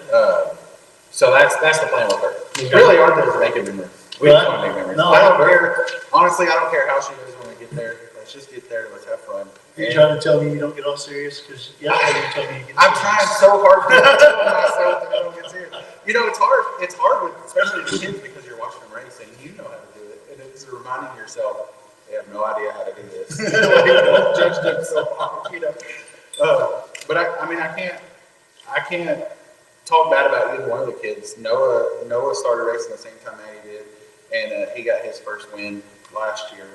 So that's the plan with her. Okay. Really, our goal is making memories. We just want to make memories. No, I don't care. Honestly, I don't care how she is when we get there. Let's just get there. Let's have fun. You're trying to tell me you don't get all serious? Because you tell me you get I'm serious. trying so hard to tell myself that I don't get serious. You know, it's hard. It's hard, with, especially the kids, because you're watching them race and you know how to do it. And it's reminding yourself, they have no idea how to do this. Don't judge them so hard, you know. But I mean, I can't talk bad about either one of the kids. Noah started racing the same time Maddie did, and he got his first win last year.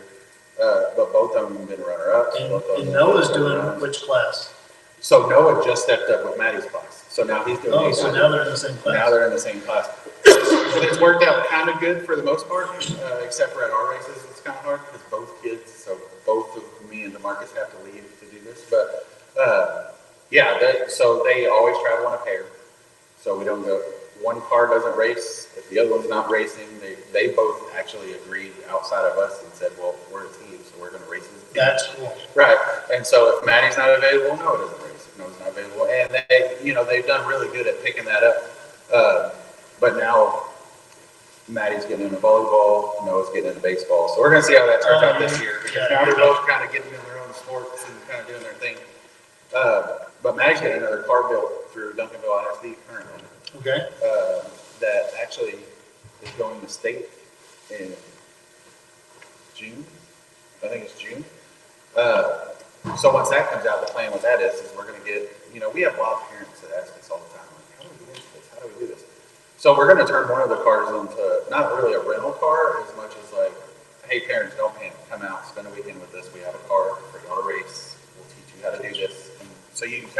But both of them have been runner-ups. And Noah's doing which class? So Noah just stepped up with Maddie's class. So now he's doing. Oh, so now they're in the same class. Now they're in the same class. And it's worked out kind of good for the most part, except for at our races, it's kind of hard because both kids, so both of me and DeMarcus have to leave to do this. But so they always travel in a pair. So we don't go, one car doesn't race, if the other one's not racing, they both actually agreed outside of us and said, well, we're a team, so we're going to race as a team. That's cool. Right. And so if Maddie's not available, Noah doesn't race. If Noah's not available. And they've done really good at picking that up. But now Maddie's getting into volleyball, Noah's getting into baseball. So we're going to see how that turns out this year. Because now they're both kind of getting in their own sports and kind of doing their thing. But Maddie's getting another car built through Duncanville ISD currently. Okay. That actually is going to state in June. I think it's June. So once that comes out, the plan with that is we're going to get, we have a lot of parents that ask us all the time, like, how do we do this? How do we do this? So we're going to turn one of the cars into not really a rental car as much as like, hey, parents, don't panic. Come out, spend a weekend with us. We have a car for y'all to race. We'll teach you how to do this. And so you can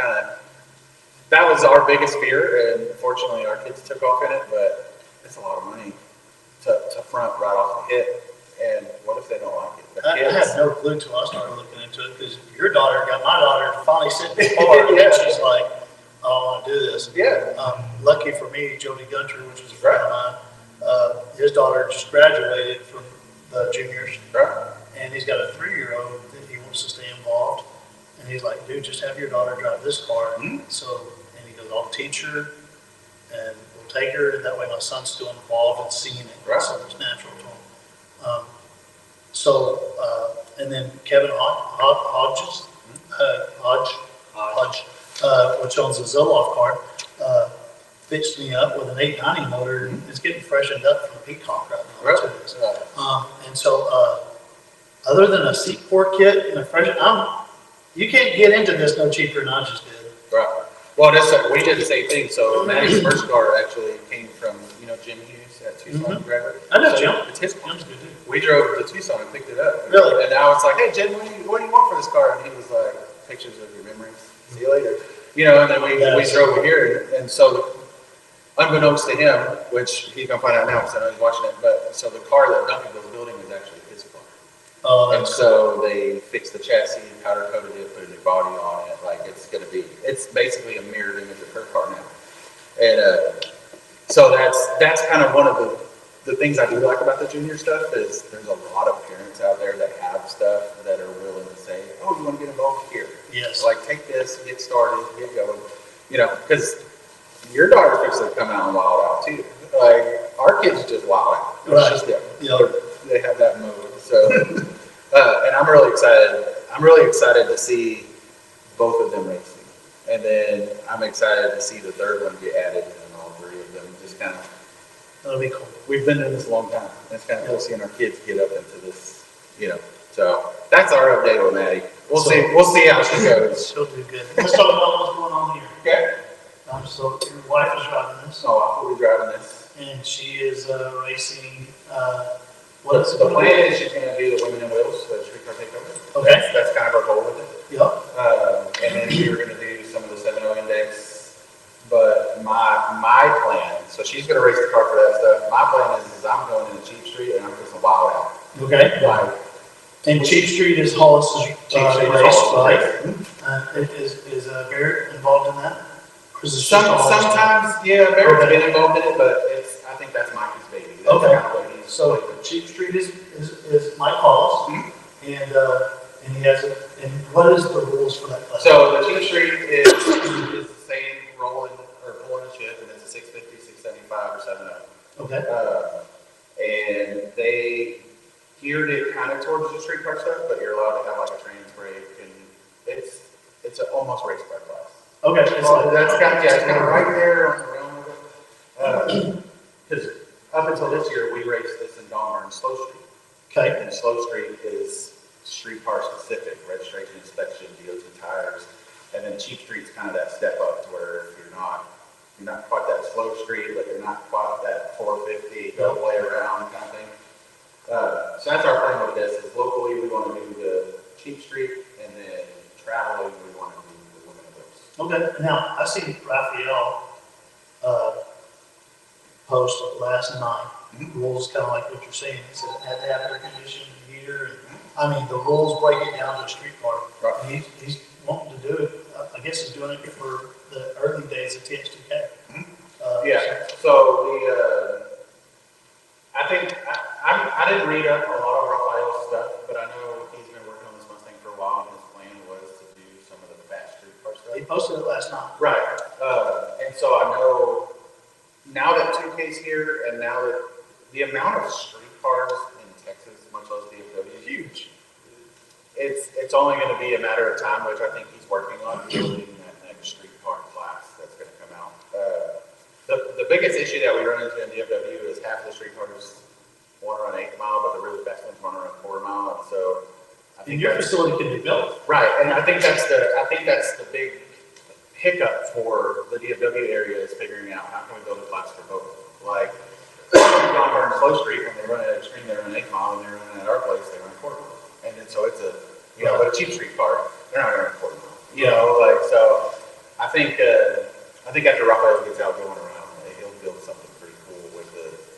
that was our biggest fear, and fortunately our kids took off in it, but it's a lot of money to front right off the hit. And what if they don't like it? I had no clue until I started looking into it, because your daughter got my daughter to finally sit in the car, and she's like, I don't want to do this. Yeah. Lucky for me, Jody Gunter, which is a friend of mine, his daughter just graduated from the juniors, and he's got a 3-year-old that he wants to stay involved. And he's like, dude, just have your daughter drive this car. So, and he goes, I'll teach her, and we'll take her, and that way my son's still involved in seeing it. So it's natural to him. And then Kevin Hodge, which owns a Zoloft car, fixed me up with an 890 motor. It's getting freshened up from Peacock right now. And so, other than a seat port kit and a freshen, you can't get into this no cheaper than I just did. Right. Well, we did the same thing. So Maddie's first car actually came from, Jim Hughes at Tucson. I know Jim. It's his car. Jim's good too. We drove to Tucson and picked it up. Really? And now it's like, hey, Jim, what do you want for this car? And he was like, pictures of your memories. See you later. And then we drove over here. And so, unbeknownst to him, which he's going to find out now because I know he's watching it, but so the car that Duncan was building was actually his car. Oh, and so they fixed the chassis, powder coated it, put a new body on it. Like it's basically a mirrored image of her car now. And so that's kind of one of the things I do like about the junior stuff is there's a lot of parents out there that have stuff that are willing to say, oh, you want to get involved here? Yes. Like take this, get started, get going. Because your daughter fixes to come out and wild out too. Like our kids just wild out. It's just them. They have that mode. So, and I'm really excited. I'm really excited to see both of them racing. And then I'm excited to see the third one get added and all 3 of them just kind of. That'll be cool. We've been doing this a long time. It's kind of cool seeing our kids get up into this, So that's our update on Maddie. We'll see how she goes. She'll do good. Let's talk about what's going on here. Okay. So your wife is driving this. Oh, I will be driving this. And she is racing. The plan is she's going to do the Women in Wheels, the street car takeover. Okay. That's kind of our goal with it. Yep. And then we were going to do some of the 7.0 index So she's gonna race the car for that stuff. My plan is I'm going into Cheap Street and I'm just a wild out. Okay. Like, And Cheap Street is Hollis's Cheap Street is race, Hollis's right? Is Barrett involved in that? Or is it just Hollis? sometimes, yeah, Barrett's been involved in it, but I think that's Mikey's baby. That's Okay. kind of what he's So Cheap Street is Mike Hollis, and he has and what is the rules for that class? So the Cheap Street is the same rolling or pulling a chip, and it's a 650, 675, or 70. Okay. And they geared it kind of towards the street car stuff, but you're allowed to have like a trans brake, and it's an almost race car class. Okay. So that's kind of, it's kind of right there on the realm of it. Because up until this year, we raced this in Donner and Slow Street. Okay. And Slow Street is street car specific, registration, inspection, DOT tires. And then Cheap Street's kind of that step up to where you're not quite that Slow Street, but you're not quite that 450, go play around kind of thing. So that's our plan with this, is locally we want to do the Cheap Street, and then traveling we want to do the Women of Those. Okay. Now I see Raphael post last night. Rules kind of like what you're saying. He said it had to have air conditioning, heater, and I mean the rules break it down to a street car. Right. And he's wanting to do it. I guess he's doing it for the early days of TX2K. Yeah, so I think, I didn't read up a lot of Raphael's stuff, but I know he's been working on this Mustang for a while, and his plan was to do some of the fast street car stuff. He posted it last night. Right, and so I know, now that 2K's here, and now that the amount of street cars in Texas, much less DFW, is huge. It's only gonna be a matter of time, which I think he's working on, building that next street car class that's gonna come out. The biggest issue that we run into in DFW is half the street cars want to run 8 mile, but the really fast ones want to run 4 mile, and so I think And your facility can be built. right, and I think that's the big hiccup for the DFW area, is figuring out how can we build a class for both. Like John and Slow Street, when they run at Extreme, they run 8 mile, and they run at our place, they run 4 mile, and then so it's a but a Cheap Street car, they're not running 4 mile. Like so. I think after Raphael gets out going around, he'll build something pretty cool with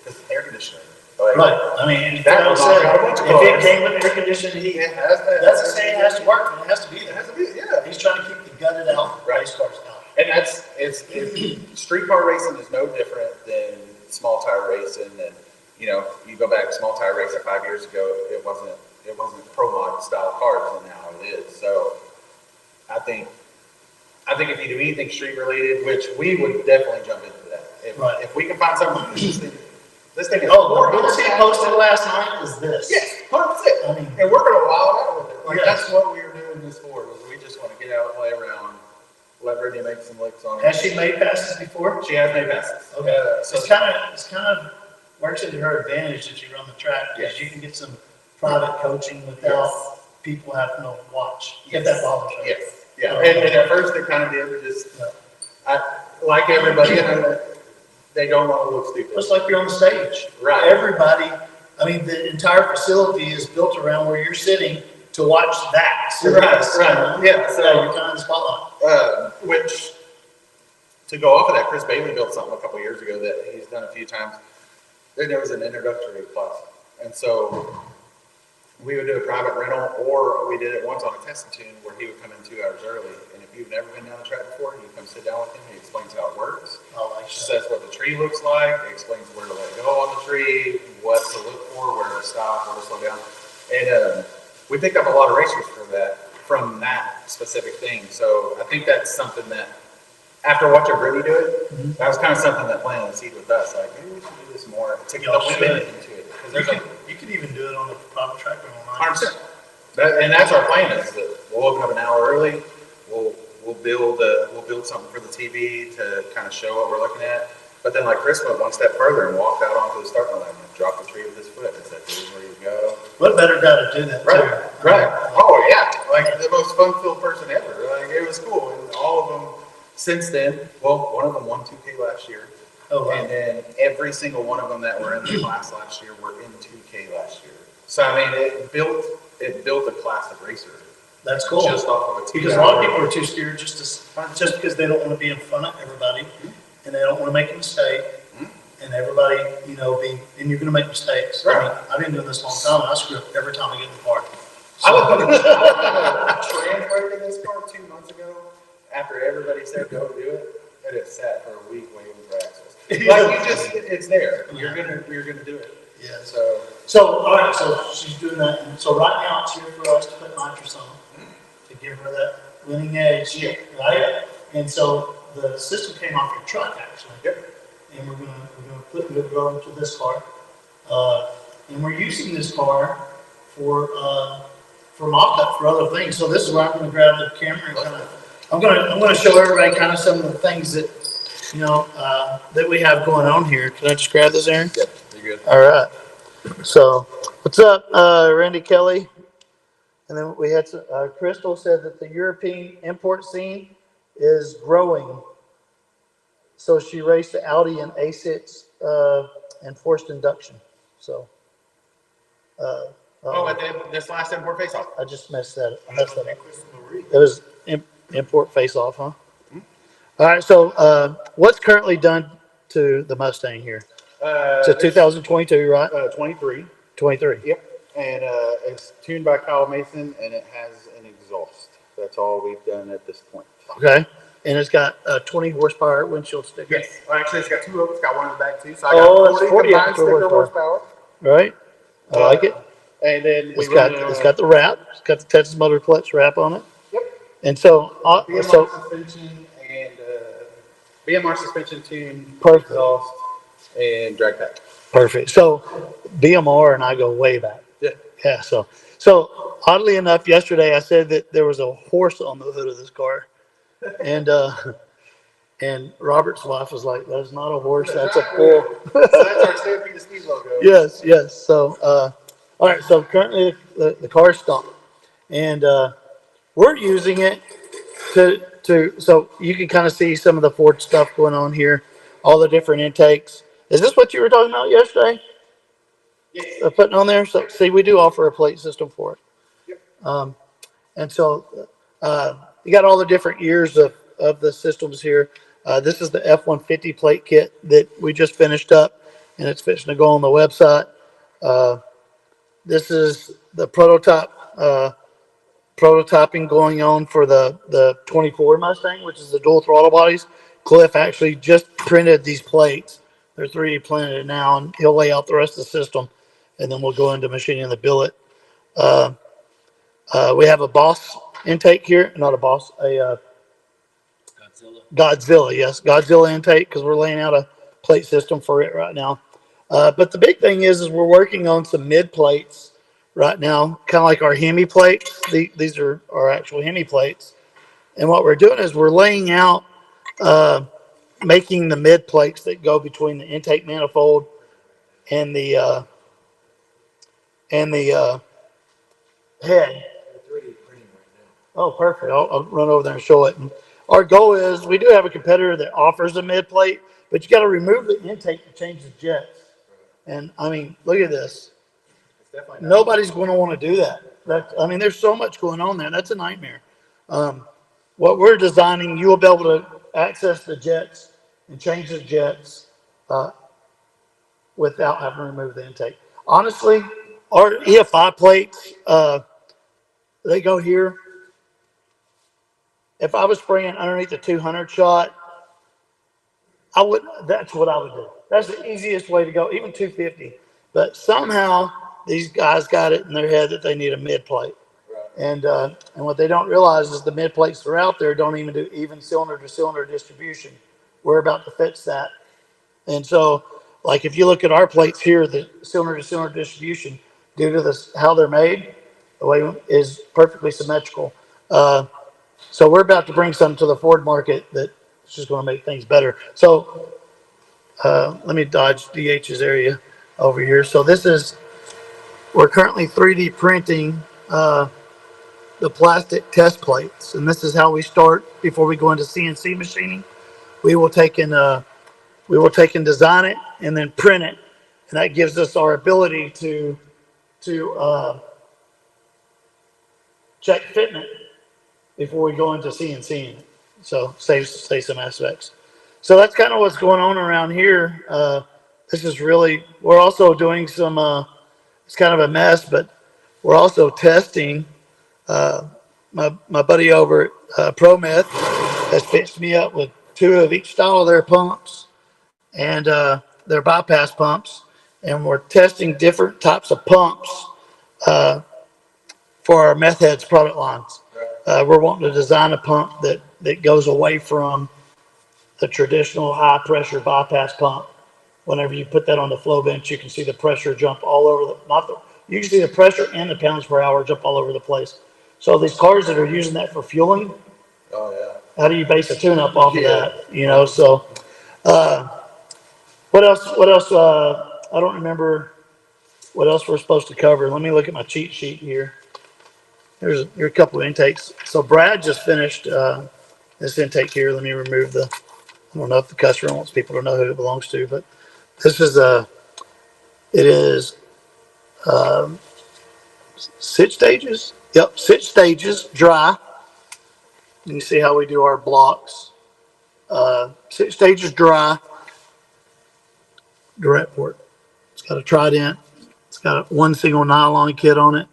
because air conditioning. Like, Right. I mean, that was was if it came with air conditioning, that's the saying, it has to work, and it has to be It there. has to be, yeah. He's trying to keep the gutted out race cars out. And street car racing is no different than small tire racing. And you go back to small tire racing 5 years ago, it wasn't pro mod style cars, and now it is. So I think if you do anything street related, which we would definitely jump into that. If we can find something, this thing is. Oh, the rules he posted last night is this. Yes, 100%. I mean, And we're gonna wild out with it. Like Yes. that's what we were doing this for. Was we just want to get out, play around, let Brittany make some licks on it. has she made passes before? She has made passes. Okay. So It's kind of works into her advantage that you run the track, because Yes. you can get some private coaching without people having to watch. Get Yes. that ball track. yes, yeah. And at first they kind of did, just like everybody, they don't want to look stupid. Just like you're on the stage. Right. Everybody, I mean, the entire facility is built around where you're sitting to watch that series. Right. Yeah. So you're kind of in the spotlight. Which, to go off of that, Chris Bailey built something a couple years ago that he's done a few times. Then there was an introductory class, and so we would do a private rental, or we did it once on a test and tune where he would come in 2 hours early. And if you've never been down the track before, you come sit down with him. He explains how it works. Says what the tree looks like. He explains where to let go on the tree, what to look for, where to stop, where to slow down. And we picked up a lot of racers from that specific thing. So I think that's something that, after watching Brittany do it, that was kind of something that planted the seed with us. Like, maybe we should do this more to get the women into it. Because You could even do it on the private track or online. 100%. And that's our plan, is that we'll open up an hour early. We'll build something for the TV to kind of show what we're looking at. But then, like Chris went one step further and walked out onto the starting line and dropped the tree with his foot and said, "This is where you go." What better guy to do that? Right. Oh yeah, like the most fun-filled person ever. Like it was cool, and all of them since then. Well, one of them won 2K last year. Oh, wow. And then every single one of them that were in the class last year were in 2K last year. So I mean, it built a class of racers. That's cool. Just off of a Because a lot of people are too scared just because they don't want to be in front of everybody, and they don't want to make a mistake. and everybody, you know, and you're gonna make mistakes. I mean, I've been doing this a long time, and I screw up every time I get in the car. I was going to transfer to this car 2 months ago after everybody said go do it, and it sat for a week waiting for access. Like it's there. You're gonna do it. Yeah. So All right, so she's doing that, and so right now it's here for us to put nitrous on, to give her that winning edge, right? And so the system came off your truck, actually. Yep. And we're gonna go into this car. And we're using this car for mock-up for other things. So this is where I'm gonna grab the camera and kind of, I'm gonna show everybody kind of some of the things that, you know, that we have going on here. Can I just grab this, Aaron? yep, you're good. All right. So, what's up, Randy Kelly? And then we had Crystal said that the European import scene is growing. So she raced the Audi and A6 and forced induction. So. At this last import face-off. I just messed that up. It was import face-off, huh? Hmm? All right. So, what's currently done to the Mustang here? It's a 2022, right? 23. 23. Yep. And it's tuned by Kyle Mason, and it has an exhaust. That's all we've done at this point. Okay. And it's got a 20 horsepower windshield sticker. Yes. Well, actually, it's got two of them. It's got one in the back, too. So I got 40 combined sticker horsepower. Right. I like it. And then It's got the wrap. It's got the Texas Motorplex wrap on it. Yep. And so, BMR suspension and BMR suspension tune, perfect. exhaust, and drag pack. Perfect. So BMR and I go way back. Yeah. Yeah. So oddly enough, yesterday I said that there was a horse on the hood of this car, and Robert's wife was like, "That's not a horse. That's a bull." So that's our Stampede Speed logo. Yes. So, all right. So currently the car's stopped, and we're using it so you can kind of see some of the Ford stuff going on here, all the different intakes. Is this what you were talking about yesterday? Yes. Putting on there. So see, we do offer a plate system for it. Yep. And so you got all the different years of the systems here. This is the F-150 plate kit that we just finished up, and it's fixing to go on the website. This is the prototyping going on for the 24 Mustang, which is the dual throttle bodies. Cliff actually just printed these plates. They're 3D printed now, and he'll lay out the rest of the system, and then we'll go into machining the billet. We have a Boss intake here, not a Boss, a Godzilla, yes, Godzilla intake, because we're laying out a plate system for it right now. But the big thing is we're working on some mid plates right now, kind of like our Hemi plates. These are our actual Hemi plates, and what we're doing is we're laying out, making the mid plates that go between the intake manifold and the head. Oh, perfect. I'll run over there and show it. And our goal is we do have a competitor that offers a mid plate, but you got to remove the intake to change the jets. And I mean, look at this. Nobody's going to want to do that. I mean, there's so much going on there. That's a nightmare. What we're designing, you will be able to access the jets and change the jets without having to remove the intake. Honestly, our EFI plates, they go here. If I was spraying underneath the 200 shot, that's what I would do. That's the easiest way to go, even 250. But somehow these guys got it in their head that they need a mid plate. And what they don't realize is the mid plates that are out there don't even do even cylinder to cylinder distribution. We're about to fix that. And so, like if you look at our plates here, the cylinder to cylinder distribution, due to how they're made, the way is perfectly symmetrical. So we're about to bring something to the Ford market that's just going to make things better. So let me dodge DH's area over here. So we're currently 3D printing the plastic test plates, and this is how we start before we go into CNC machining. We will take and design it and then print it, and that gives us our ability to check fitment before we go into CNCing it. So save some aspects. So that's kind of what's going on around here. this is really, we're also doing some, it's kind of a mess, but we're also testing. My buddy over at ProMeth has fixed me up with 2 of each style of their pumps and their bypass pumps. And we're testing different types of pumps for our Meth Heads product lines. We're wanting to design a pump that goes away from the traditional high pressure bypass pump. Whenever you put that on the flow bench, you can see the pressure jump all over you can see the pressure and the pounds per hour jump all over the place. So these cars that are using that for fueling, Oh, yeah. how do you base a tune-up off of that? You know, so what else? I don't remember what else we're supposed to cover. Let me look at my cheat sheet here. Here's a couple of intakes. So Brad just finished this intake here. Let me remove I don't know if the customer wants people to know who it belongs to, but this is it is 6 stages. Yep, 6 stages dry. You can see how we do our blocks. 6 stages dry. Direct port. It's got a trident. It's got one single nylon kit on it,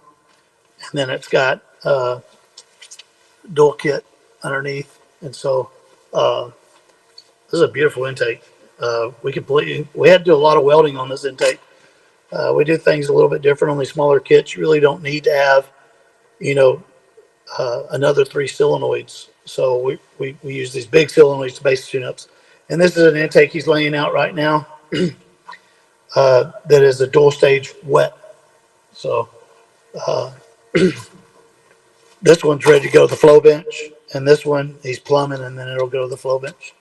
and then it's got dual kit underneath. And so this is a beautiful intake. We had to do a lot of welding on this intake. We do things a little bit different on these smaller kits. You really don't need to have, another 3 solenoids. So we use these big solenoids to base the tune-ups. And this is an intake he's laying out right now that is a dual stage wet. So this one's ready to go to the flow bench, and this one he's plumbing, and then it'll go to the flow bench.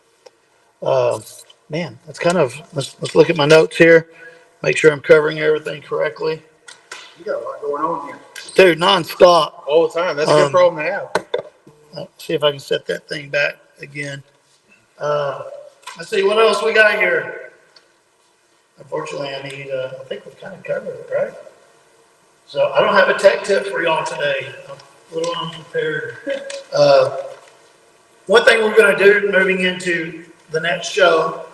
Man, that's kind of, let's look at my notes here, make sure I'm covering everything correctly. You got a lot going on here. Dude, nonstop. All the time. That's a good problem to have. Let's see if I can set that thing back again. Let's see what else we got here. Unfortunately, I think we've kind of covered it, right? So I don't have a tech tip for y'all today. I'm a little unprepared. One thing we're going to do moving into the next show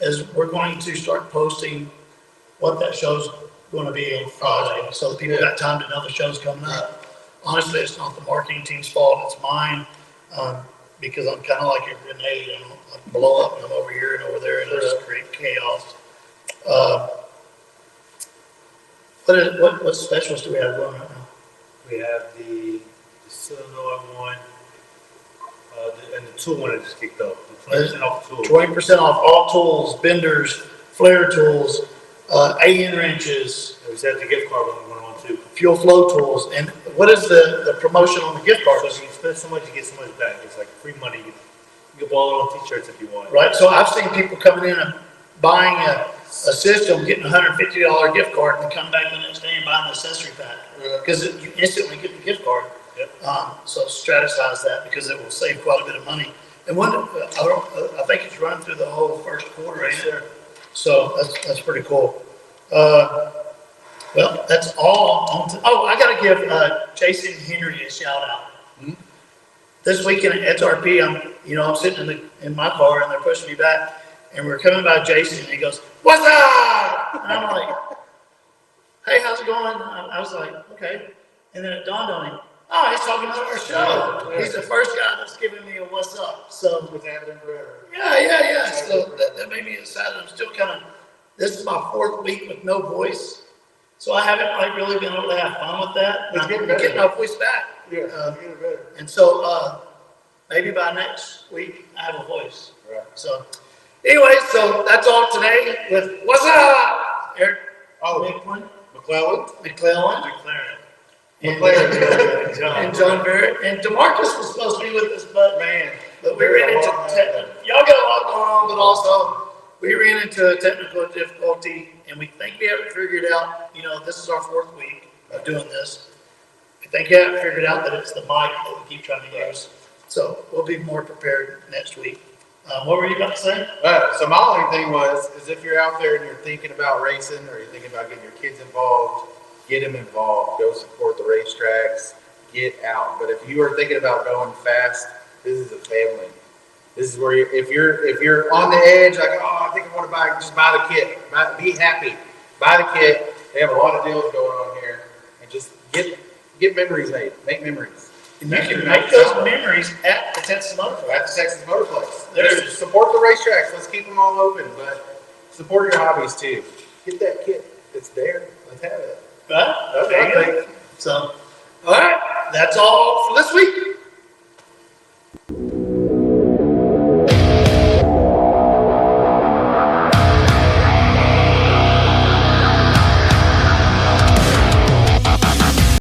is we're going to start posting what that show's going to be on Friday, so that people got time to know the show's coming up. Honestly, it's not the marketing team's fault, it's mine, because I'm kind of like a grenade, and I blow up and I'm over here and over there, and I just create chaos. What specials do we have going right now? We have the solenoid one, and the tool one that just kicked off. 20% off tools. 20% off all tools, benders, flare tools, AN wrenches. We said the gift card one went on too. Fuel flow tools. And what is the promotion on the gift So cards? if you spend so much, you get so much back. It's like free money. You can ball it on t-shirts if you want. Right. So I've seen people coming in and buying a system, getting a $150 gift card, and come back the next day and buying an accessory pack because you instantly get the gift card. Yep. So strategize that because it will save quite a bit of money. And I think it's running through the whole first quarter, ain't it? So that's pretty cool. Well, that's all. I got to give Jason Henry a shout out. Mm-hmm. This weekend at XRP, I'm sitting in my car and they're pushing me back, and we're coming by Jason and he goes, "What's up?" And I'm like, "Hey, how's it going?" I was like, "Okay," and then it dawned on him. Oh, he's talking about our show. Yeah. He's the first guy that's giving me a "what's up." So What's happening forever? Yeah. So that made me excited. I'm still this is my 4th week with no voice. So I haven't really been able to have fun with that. It's I'm getting my voice back. Yeah, getting better. And so maybe by next week I have a voice. Right. So anyway, so that's all today with "What's up?" Eric. McClelland. And John Barrett. And DeMarcus was supposed to be with us, but we ran into y'all got a lot going on, but also we ran into a technical difficulty, and we think we have it figured out. This is our 4th week of doing this. We think we have it figured out that it's the mic that we keep trying to use. So we'll be more prepared next week. What were you about to say? So my only thing is if you're out there and you're thinking about racing or you're thinking about getting your kids involved, get them involved. Go support the racetracks. Get out. But if you are thinking about going fast, this is a family. This is where if you're on the edge, like, oh, I think I want to buy, just buy the kit. Be happy. Buy the kit. They have a lot of deals going on here, and just get memories made. Make memories. And you can make those memories at the Texas Motorplex. At the Texas Motorplex. Support the racetracks. Let's keep them all open, but support your hobbies too. Get that kit. It's there. Let's have it. Right? Okay. So, all right. That's all for this week.